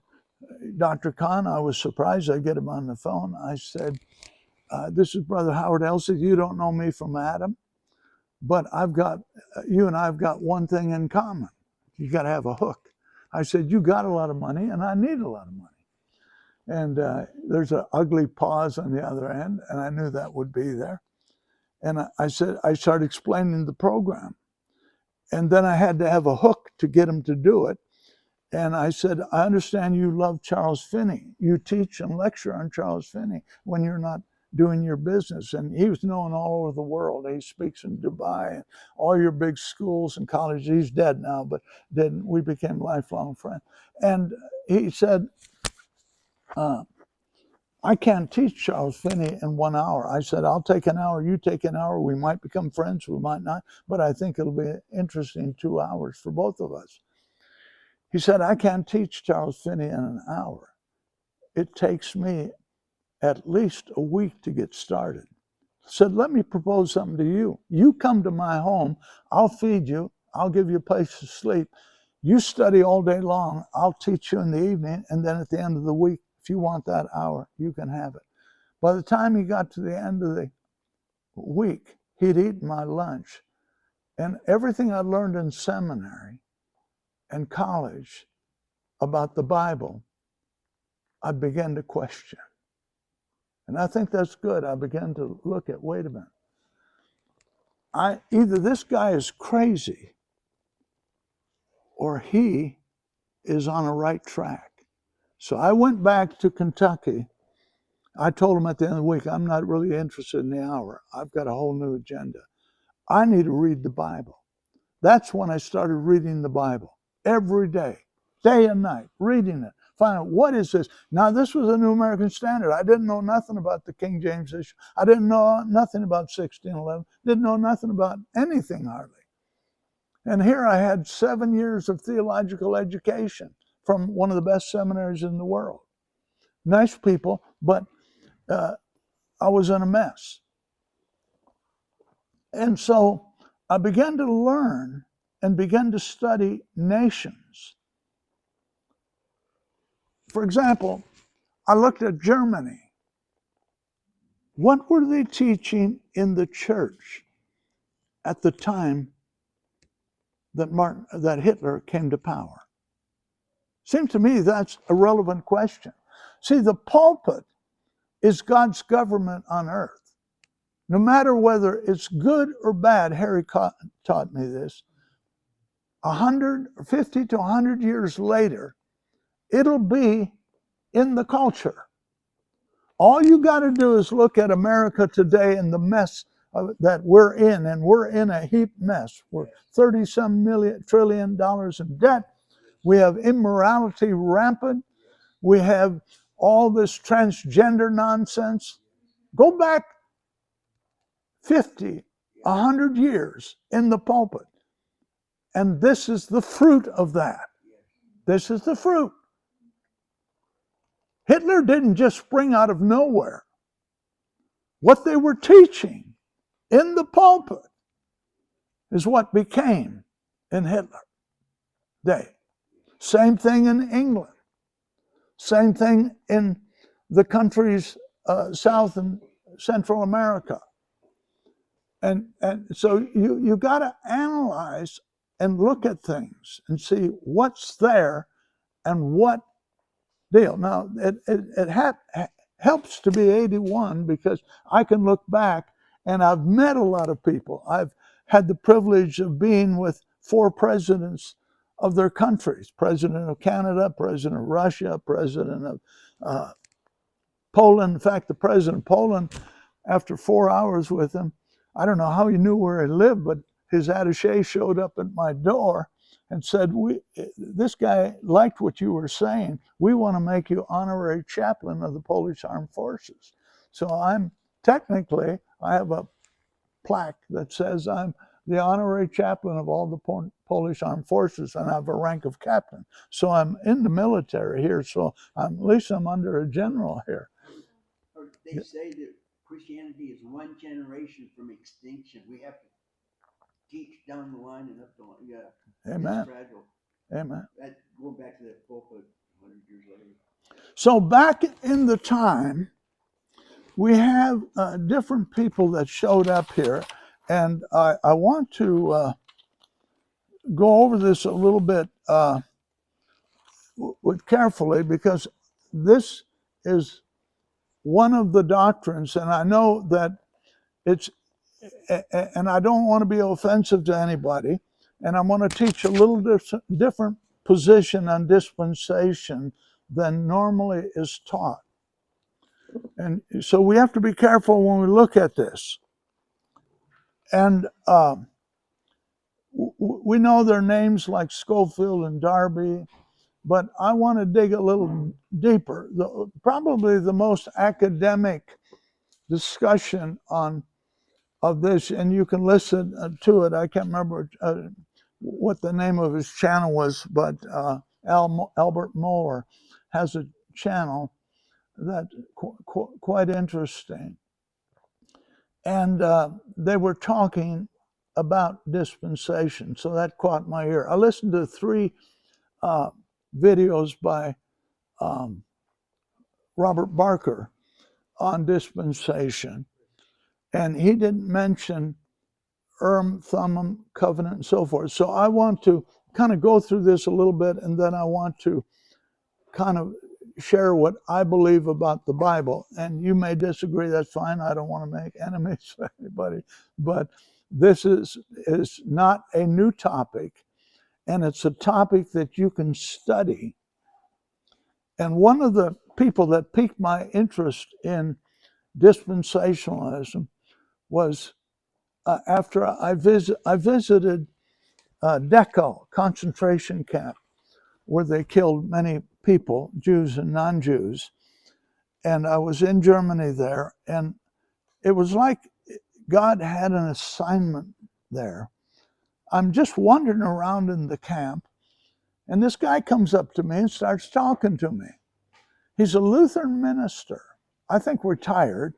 Dr. Kahn, I was surprised I get him on the phone. I said, this is Brother Howard Elsey. You don't know me from Adam, but you and I have got one thing in common. You got to have a hook. I said, you got a lot of money and I need a lot of money. And there's an ugly pause on the other end, and I knew that would be there. And I said, I started explaining the program. And then I had to have a hook to get him to do it. And I said, I understand you love Charles Finney. You teach and lecture on Charles Finney when you're not doing your business. And he was known all over the world. He speaks in Dubai and all your big schools and colleges. He's dead now, but then we became lifelong friends. And he said, I can't teach Charles Finney in 1 hour. I said, I'll take an hour, you take an hour. We might become friends, we might not, but I think it'll be interesting 2 hours for both of us. He said, I can't teach Charles Finney in an hour. It takes me at least a week to get started. I said, let me propose something to you. You come to my home, I'll feed you, I'll give you a place to sleep. You study all day long, I'll teach you in the evening, and then at the end of the week, if you want that hour, you can have it. By the time he got to the end of the week, he'd eaten my lunch. And everything I learned in seminary and college about the Bible, I began to question. And I think that's good. I began to look at, wait a minute. Either this guy is crazy or he is on a right track. So I went back to Kentucky. I told him at the end of the week, I'm not really interested in the hour. I've got a whole new agenda. I need to read the Bible. That's when I started reading the Bible every day and night, reading it. Find out, what is this? Now, this was a New American Standard. I didn't know nothing about the King James issue. I didn't know nothing about 1611. Didn't know nothing about anything hardly. And here I had 7 years of theological education from one of the best seminaries in the world. Nice people, but I was in a mess. And so I began to learn and began to study nations. For example, I looked at Germany. What were they teaching in the church at the time that Hitler came to power? Seems to me that's a relevant question. See, the pulpit is God's government on earth. No matter whether it's good or bad, Harry taught me this, 150 to 100 years later, it'll be in the culture. All you got to do is look at America today and the mess that we're in, and we're in a heap mess. We're 30-some trillion dollars in debt. We have immorality rampant. We have all this transgender nonsense. Go back 50, 100 years in the pulpit, and this is the fruit of that. This is the fruit. Hitler didn't just spring out of nowhere. What they were teaching in the pulpit is what became in Hitler day. Same thing in England. Same thing in the countries South and Central America. And so you got to analyze and look at things and see what's there and what deal. Now, it helps to be 81 because I can look back and I've met a lot of people. I've had the privilege of being with 4 presidents of their countries, president of Canada, president of Russia, president of Poland. In fact, the president of Poland, after 4 hours with him, I don't know how he knew where he lived, but his attaché showed up at my door and said, this guy liked what you were saying. We want to make you honorary chaplain of the Polish Armed Forces. So I have a plaque that says I'm the honorary chaplain of all the Polish Armed Forces, and I have a rank of captain. So I'm in the military here, so at least I'm under a general here. They say that Christianity is one generation from extinction. We have to teach down the line and up the line. Yeah, Amen. it's fragile. Amen. That going back to that pulpit 100 years later. So back in the time, we have different people that showed up here, and I want to go over this a little bit carefully, because this is one of the doctrines, and I know that it's, and I don't want to be offensive to anybody, and I'm going to teach a little different position on dispensation than normally is taught. And so we have to be careful when we look at this. And we know their names like Schofield and Darby, but I want to dig a little deeper. Probably the most academic discussion of this, and you can listen to it. I can't remember what the name of his channel was, but Albert Mohler has a channel that's quite interesting. And they were talking about dispensation, so that caught my ear. I listened to 3 videos by Robert Barker on dispensation, and he didn't mention Urim, Thummim, covenant, and so forth. So I want to kind of go through this a little bit, and then I want to kind of share what I believe about the Bible. And you may disagree, that's fine. I don't want to make enemies of anybody, but this is not a new topic, and it's a topic that you can study. And one of the people that piqued my interest in dispensationalism was after I visited Dachau concentration camp, where they killed many people, Jews and non-Jews. And I was in Germany there, and it was like God had an assignment there. I'm just wandering around in the camp, and this guy comes up to me and starts talking to me. He's a Lutheran minister, I think retired.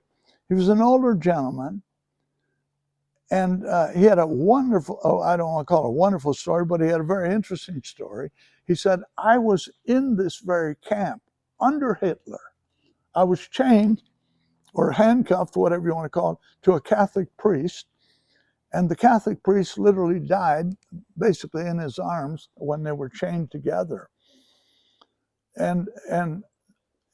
He was an older gentleman, and he had a wonderful, I don't want to call it a wonderful story, but he had a very interesting story. He said, I was in this very camp under Hitler. I was chained or handcuffed, whatever you want to call it, to a Catholic priest. And the Catholic priest literally died basically in his arms when they were chained together. And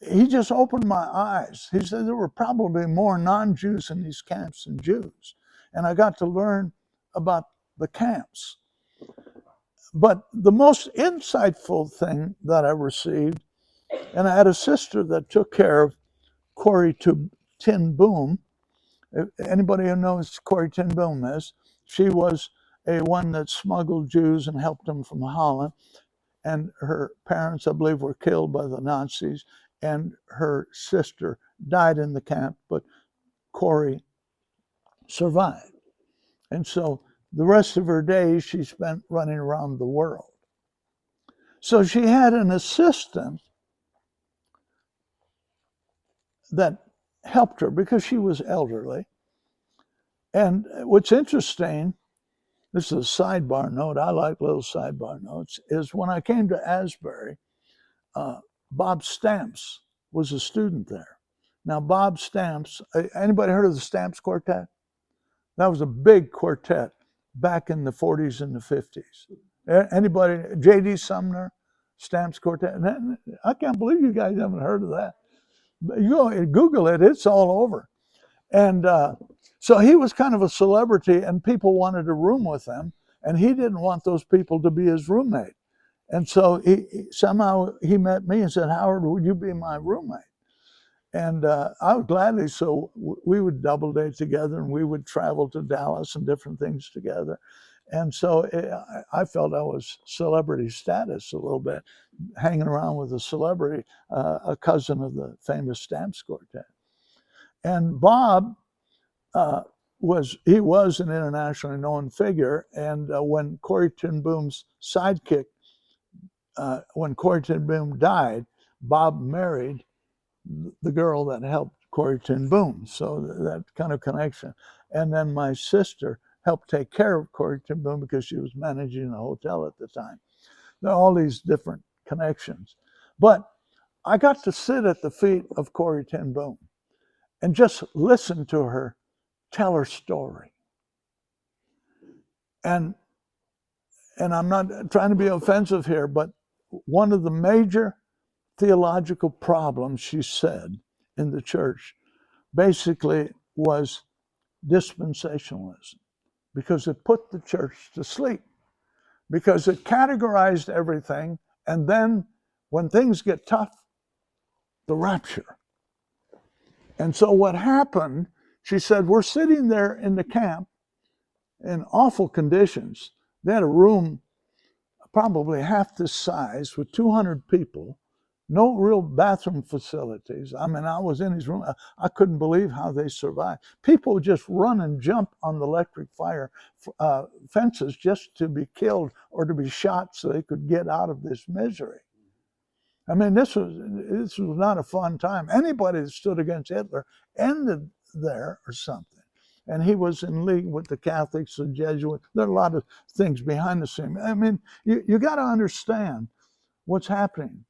he just opened my eyes. He said there were probably more non-Jews in these camps than Jews. And I got to learn about the camps. But the most insightful thing that I received, and I had a sister that took care of Corrie ten Boom. Anybody who knows Corrie ten Boom is, she was a one that smuggled Jews and helped them from Holland. And her parents, I believe, were killed by the Nazis, and her sister died in the camp, but Corrie survived. And so the rest of her days she spent running around the world. So she had an assistant that helped her because she was elderly. And what's interesting, this is a sidebar note, I like little sidebar notes, is when I came to Asbury, Bob Stamps was a student there. Now, Bob Stamps, anybody heard of the Stamps Quartet? That was a big quartet back in the 40s and the 50s. Anybody, J.D. Sumner, Stamps Quartet? I can't believe you guys haven't heard of that. You go Google it, it's all over. And so he was kind of a celebrity, and people wanted to room with him, and he didn't want those people to be his roommate. And so somehow he met me and said, Howard, would you be my roommate? And I would gladly. So we would double date together, and we would travel to Dallas and different things together. And so I felt I was celebrity status a little bit, hanging around with a celebrity, a cousin of the famous Stamps Quartet. And Bob was an internationally known figure. And when Corrie ten Boom's sidekick, when Corrie ten Boom died, Bob married the girl that helped Corrie ten Boom. So that kind of connection. And then my sister helped take care of Corrie ten Boom because she was managing a hotel at the time. There are all these different connections. But I got to sit at the feet of Corrie ten Boom and just listen to her tell her story. And I'm not trying to be offensive here, but one of the major theological problems, she said, in the church basically was dispensationalism, because it put the church to sleep, because it categorized everything, and then when things get tough, the rapture. And so what happened, she said, we're sitting there in the camp in awful conditions. They had a room probably half this size with 200 people, no real bathroom facilities. I mean, I was in his room. I couldn't believe how they survived. People would just run and jump on the electric fire fences just to be killed or to be shot so they could get out of this misery. I mean, this was not a fun time. Anybody that stood against Hitler ended there or something. And he was in league with the Catholics, the Jesuits. There are a lot of things behind the scenes. I mean, you got to understand what's happening.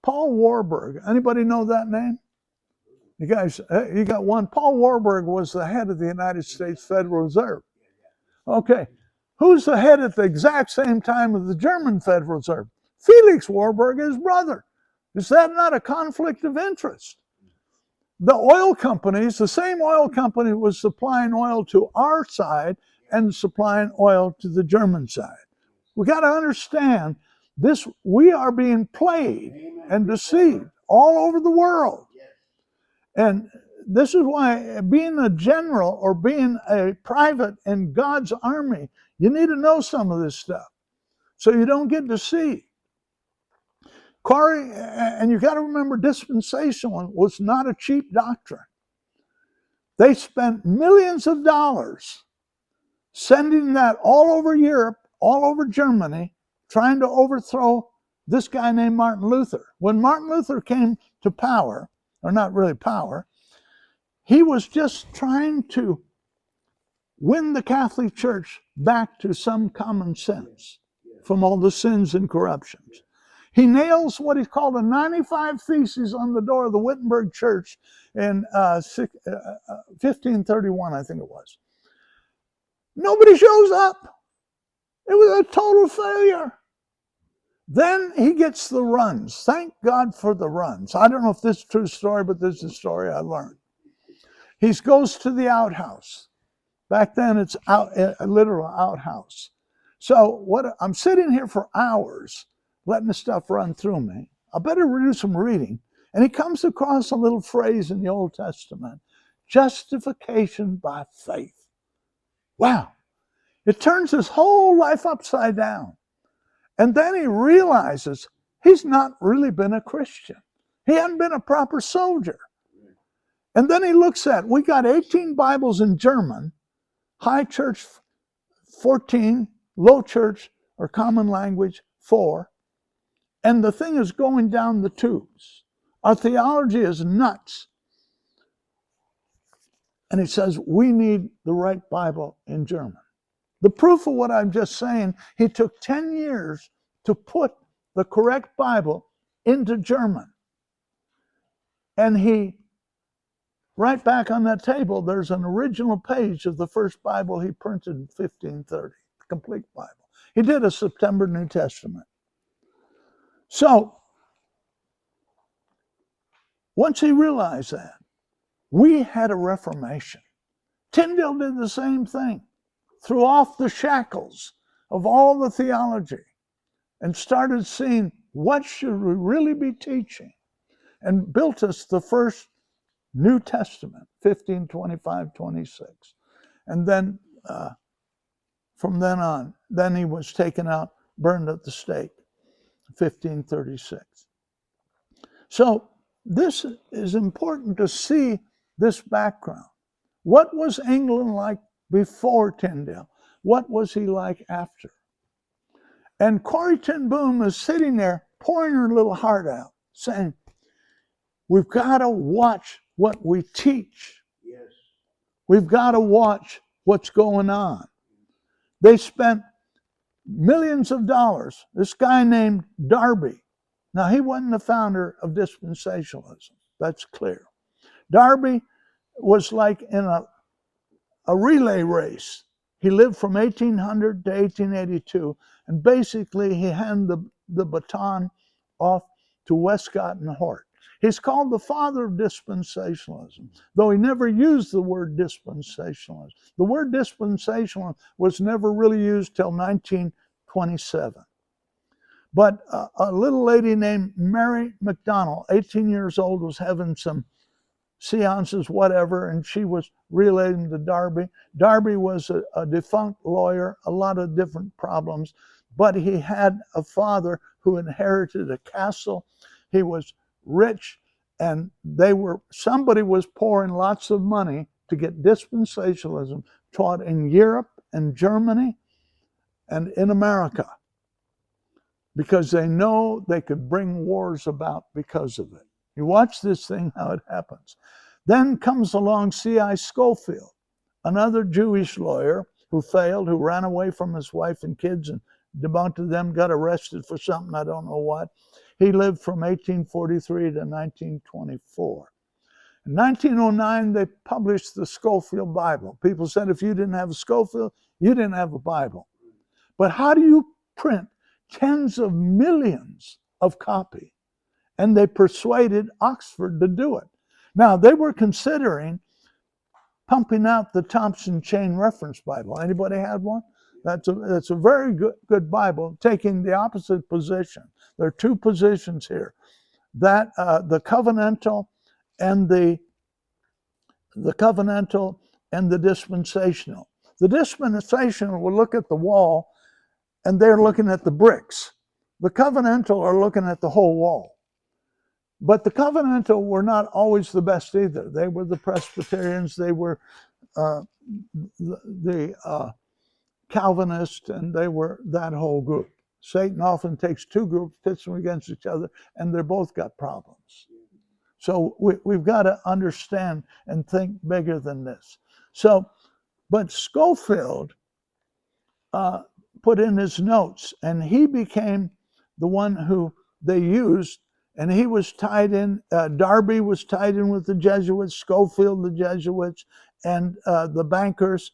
Paul Warburg, anybody know that name? You guys, you got one. Paul Warburg was the head of the United States Federal Reserve. Okay, who's the head at the exact same time of the German Federal Reserve? Felix Warburg, his brother. Is that not a conflict of interest? The oil companies, the same oil company was supplying oil to our side and supplying oil to the German side. We got to understand this. We are being played and deceived all over the world. And this is why being a general or being a private in God's army, you need to know some of this stuff so you don't get deceived. Corrie, and you got to remember, dispensationalism was not a cheap doctrine. They spent millions of dollars sending that all over Europe, all over Germany, trying to overthrow this guy named Martin Luther. When Martin Luther came to power, or not really power, he was just trying to win the Catholic Church back to some common sense from all the sins and corruptions. He nails what he called a 95 Theses on the door of the Wittenberg Church in 1531, I think it was. Nobody shows up. It was a total failure. Then he gets the runs. Thank God for the runs. I don't know if this is a true story, but this is a story I learned. He goes to the outhouse. Back then, it's a literal outhouse. So I'm sitting here for hours, letting the stuff run through me. I better do some reading. And he comes across a little phrase in the Old Testament, justification by faith. Wow. It turns his whole life upside down. And then he realizes he's not really been a Christian. He hadn't been a proper soldier. And then he looks at, we got 18 Bibles in German, high church 14, low church or common language 4. And the thing is going down the tubes. Our theology is nuts. And he says, we need the right Bible in German. The proof of what I'm just saying, he took 10 years to put the correct Bible into German. And right back on that table, there's an original page of the first Bible he printed in 1530, complete Bible. He did a September New Testament. So, once he realized that, we had a Reformation. Tyndale did the same thing. Threw off the shackles of all the theology and started seeing what should we really be teaching, and built us the first New Testament, 1525-26. And then from then on, then he was taken out, burned at the stake, 1536. So this is important to see this background. What was England like before Tyndale? What was he like after? And Corrie ten Boom is sitting there pouring her little heart out, saying, we've got to watch what we teach. Yes. We've got to watch what's going on. They spent millions of dollars. This guy named Darby. Now, he wasn't the founder of dispensationalism. That's clear. Darby was like in a relay race. He lived from 1800 to 1882, and basically he handed the baton off to Westcott and Hort. He's called the father of dispensationalism, though he never used the word dispensationalism. The word dispensationalism was never really used till 1927. But a little lady named Mary McDonald, 18 years old, was having some seances, whatever, and she was relating to Darby. Darby was a defunct lawyer, a lot of different problems, but he had a father who inherited a castle. He was rich, and somebody was pouring lots of money to get dispensationalism taught in Europe and Germany and in America, because they know they could bring wars about because of it. You watch this thing, how it happens. Then comes along C.I. Scofield, another Jewish lawyer who failed, who ran away from his wife and kids and debunked them, got arrested for something, I don't know what. He lived from 1843 to 1924. In 1909, they published the Scofield Bible. People said if you didn't have a Scofield, you didn't have a Bible. But how do you print tens of millions of copies? And they persuaded Oxford to do it. Now, they were considering pumping out the Thompson Chain Reference Bible. Anybody had one? That's a very good Bible, taking the opposite position. There are two positions here: that the covenantal and the dispensational. The dispensational will look at the wall, and they're looking at the bricks. The covenantal are looking at the whole wall. But the covenantal were not always the best either. They were the Presbyterians, they were the Calvinists, and they were that whole group. Satan often takes two groups, pits them against each other, and they're both got problems. So we've got to understand and think bigger than this. So, but Scofield put in his notes, and he became the one who they used. And he was tied in, Darby was tied in with the Jesuits, Scofield, the Jesuits, and the bankers.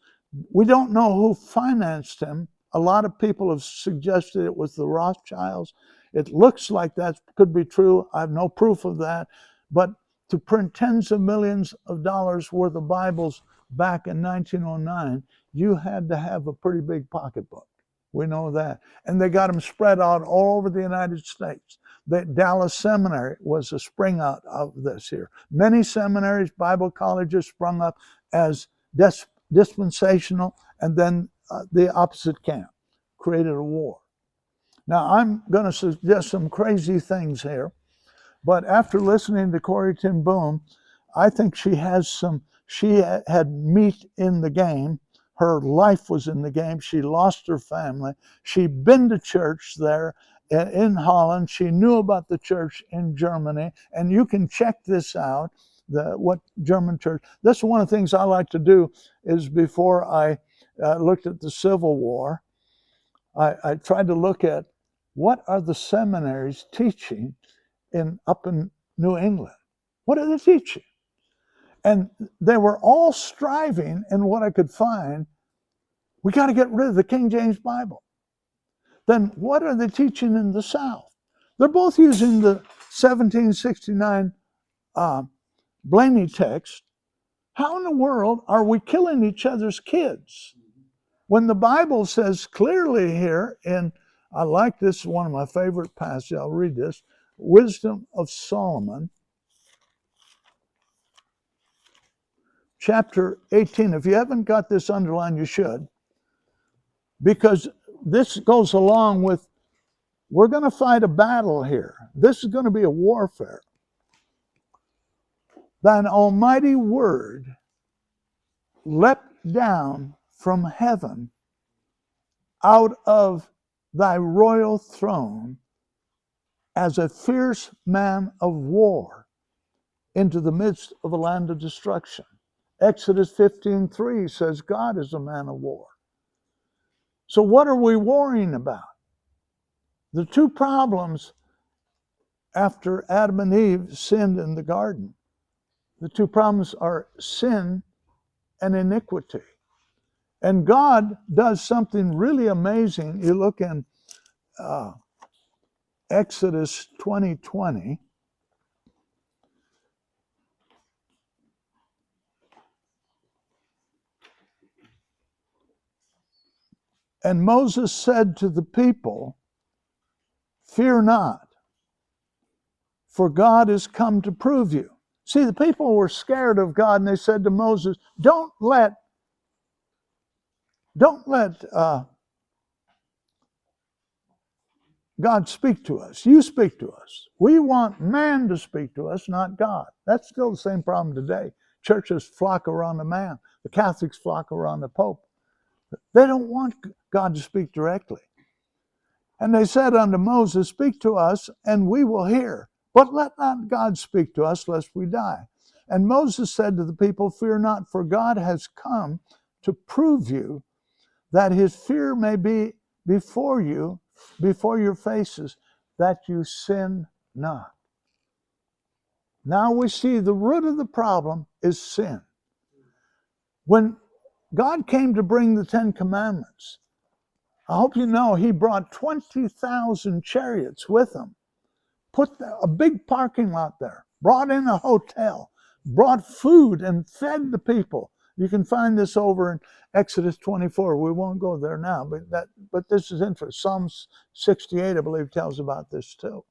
We don't know who financed him. A lot of people have suggested it was the Rothschilds. It looks like that could be true. I have no proof of that. But to print tens of millions of dollars worth of Bibles back in 1909, you had to have a pretty big pocketbook. We know that. And they got them spread out all over the United States. The Dallas Seminary was a spring out of this here. Many seminaries, Bible colleges sprung up as dispensational, and then the opposite camp created a war. Now, I'm going to suggest some crazy things here, but after listening to Corrie ten Boom, I think she had meat in the game. Her life was in the game. She lost her family. She'd been to church there in Holland. She knew about the church in Germany. And you can check this out, what German church. That's one of the things I like to do is before I looked at the Civil War, I tried to look at what are the seminaries teaching up in New England. What are they teaching? And they were all striving in what I could find. We got to get rid of the King James Bible. Then what are they teaching in the South? They're both using the 1769 Blaney text. How in the world are we killing each other's kids? When the Bible says clearly here, I like this, one of my favorite passages, I'll read this, Wisdom of Solomon, chapter 18. If you haven't got this underlined, you should, because this goes along with, we're going to fight a battle here. This is going to be a warfare. Thine almighty word leapt down from heaven out of thy royal throne as a fierce man of war into the midst of a land of destruction. Exodus 15:3 says God is a man of war. So what are we worrying about? The two problems after Adam and Eve sinned in the garden, the two problems are sin and iniquity. And God does something really amazing. You look in Exodus 20:20. And Moses said to the people, "Fear not, for God has come to prove you." See, the people were scared of God, and they said to Moses, Don't let God speak to us. You speak to us. We want man to speak to us, not God." That's still the same problem today. Churches flock around the man. The Catholics flock around the Pope. They don't want God to speak directly. And they said unto Moses, "Speak to us, and we will hear. But let not God speak to us, lest we die." And Moses said to the people, "Fear not, for God has come to prove you, that his fear may be before you, before your faces, that you sin not." Now we see the root of the problem is sin. When God came to bring the Ten Commandments, I hope you know he brought 20,000 chariots with him, put a big parking lot there, brought in a hotel, brought food and fed the people. You can find this over in Exodus 24. We won't go there now, but this is interesting. Psalms 68, I believe, tells about this too.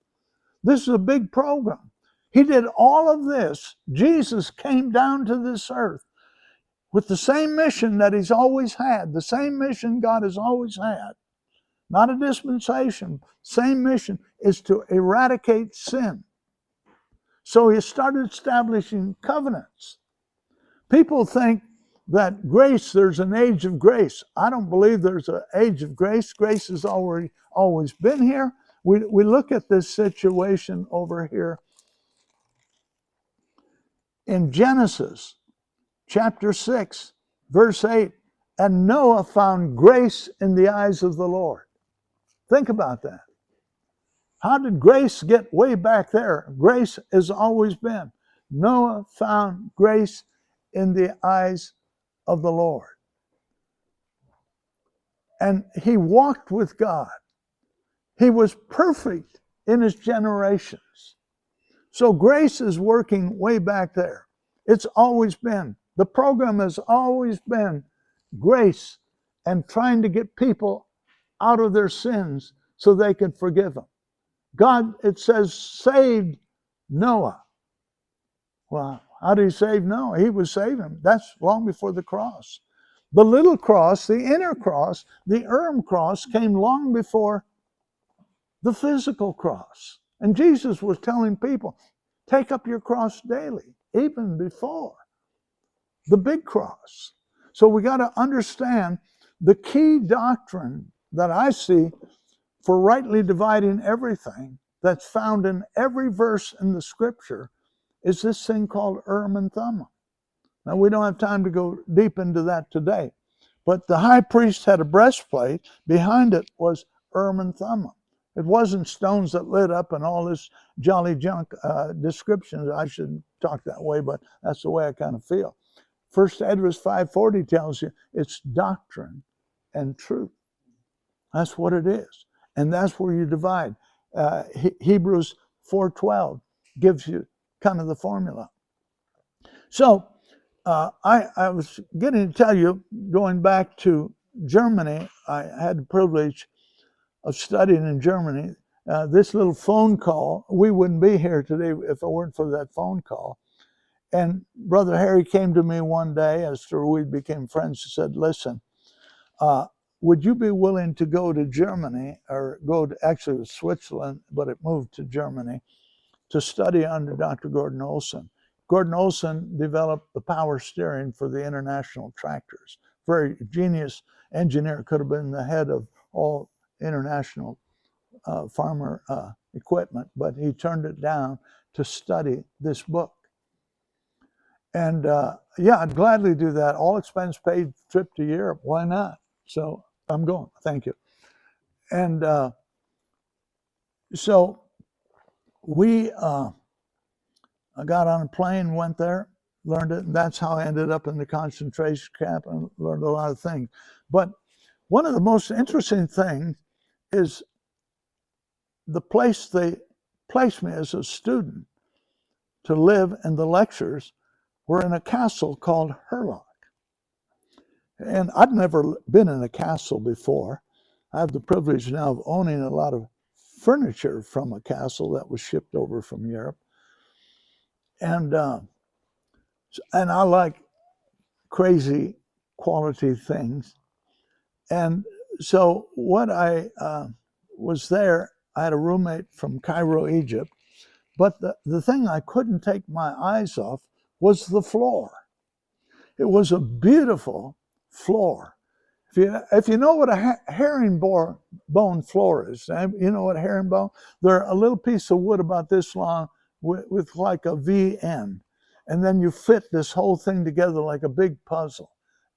This is a big program. He did all of this. Jesus came down to this earth with the same mission that he's always had, the same mission God has always had. Not a dispensation. Same mission is to eradicate sin. So he started establishing covenants. People think that grace, there's an age of grace. I don't believe there's an age of grace. Grace has always been here. We look at this situation over here in Genesis chapter 6, verse 8. And Noah found grace in the eyes of the Lord. Think about that. How did grace get way back there? Grace has always been. Noah found grace in the eyes of the Lord. And he walked with God. He was perfect in his generations. So grace is working way back there. It's always been. The program has always been grace and trying to get people out of their sins so they can forgive them. God, it says, saved Noah. Well, how did he save Noah? He was saving. That's long before the cross. The little cross, the inner cross, the cross came long before the physical cross. And Jesus was telling people, take up your cross daily, even before the big cross. So we got to understand the key doctrine that I see for rightly dividing everything that's found in every verse in the scripture is this thing called Urim and Thummim. Now, we don't have time to go deep into that today, but the high priest had a breastplate. Behind it was Urim and Thummim. It wasn't stones that lit up and all this jolly junk descriptions. I shouldn't talk that way, but that's the way I kind of feel. 1 Esdras 5:40 tells you it's doctrine and truth. That's what it is. And that's where you divide. Hebrews 4:12 gives you kind of the formula. So I was getting to tell you, going back to Germany, I had the privilege of studying in Germany. This little phone call, we wouldn't be here today if it weren't for that phone call. And Brother Harry came to me one day after we became friends and said, listen, would you be willing to go to Germany or go to, actually it was Switzerland, but it moved to Germany to study under Dr. Gordon Olson. Gordon Olson developed the power steering for the international tractors. Very genius engineer, could have been the head of all international farmer equipment, but he turned it down to study this book. And yeah, I'd gladly do that. All expense paid trip to Europe. Why not? So I'm going. Thank you. And so I got on a plane, went there, learned it. And that's how I ended up in the concentration camp and learned a lot of things. But one of the most interesting things is the place they placed me as a student to live, and the lectures were in a castle called Herlock. And I'd never been in a castle before. I have the privilege now of owning a lot of furniture from a castle that was shipped over from Europe. And I like crazy quality things. And so what I was there, I had a roommate from Cairo, Egypt, but the thing I couldn't take my eyes off was the floor. It was a beautiful floor. If you know what a herringbone floor is, you know what a herringbone? They're a little piece of wood about this long with like a V end. And then you fit this whole thing together like a big puzzle.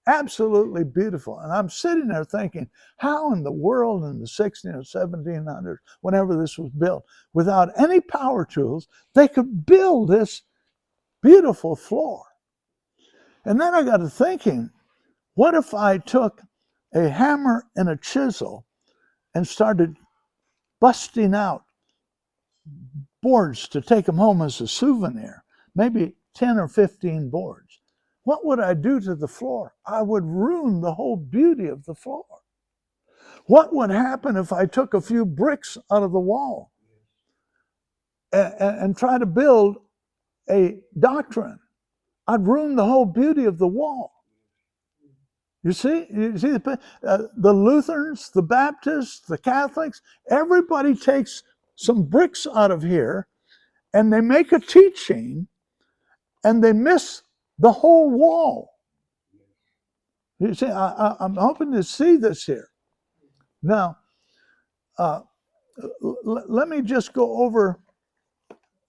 Absolutely beautiful. And I'm sitting there thinking, how in the world in the 1600s or 1700s, whenever this was built, without any power tools, they could build this beautiful floor. And then I got to thinking, what if I took a hammer and a chisel and started busting out boards to take them home as a souvenir, maybe 10 or 15 boards? What would I do to the floor? I would ruin the whole beauty of the floor. What would happen if I took a few bricks out of the wall and try to build a doctrine? I'd ruin the whole beauty of the wall. You see the Lutherans, the Baptists, the Catholics, everybody takes some bricks out of here and they make a teaching and they miss the whole wall. You see, I'm hoping to see this here. Now, let me just go over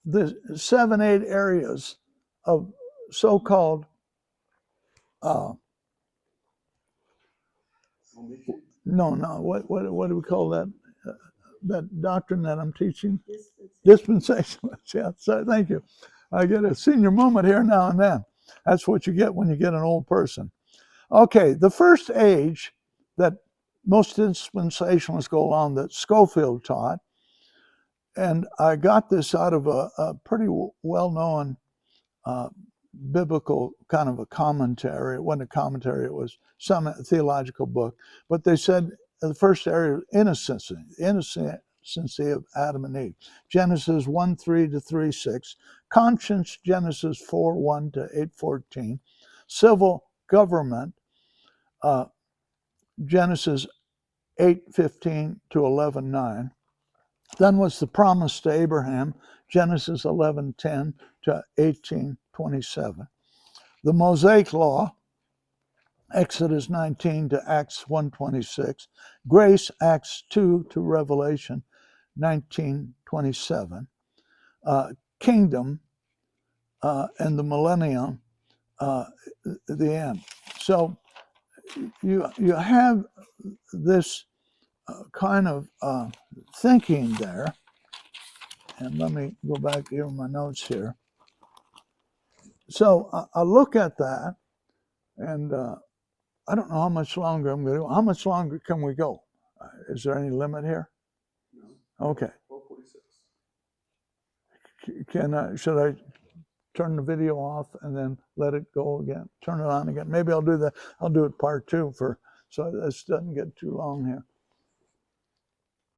the 7, 8 areas of so-called what do we call that? That doctrine that I'm teaching? Dispensationalists. Yeah, so thank you. I get a senior moment here now and then. That's what you get when you get an old person. Okay, the first age that most dispensationalists go along that Schofield taught, and I got this out of a pretty well-known biblical kind of a commentary. It wasn't a commentary, it was some theological book. But they said the first area, innocency of Adam and Eve. Genesis 1:3 to 3:6. Conscience, Genesis 4:1 to 8:14. Civil government, Genesis 8:15 to 11:9. Then was the promise to Abraham, Genesis 11:10 to 18:27. The Mosaic Law, Exodus 19 to Acts 1:26. Grace, Acts 2 to Revelation 19:27. Kingdom and the millennium, the end. So you have this kind of thinking there. And let me go back here in my notes here. So I look at that, and I don't know how much longer I'm going to go. How much longer can we go? Is there any limit here? No. Okay. 12:46. Should I turn the video off and then let it go again? Turn it on again. Maybe I'll do that. I'll do it part 2 so this doesn't get too long here.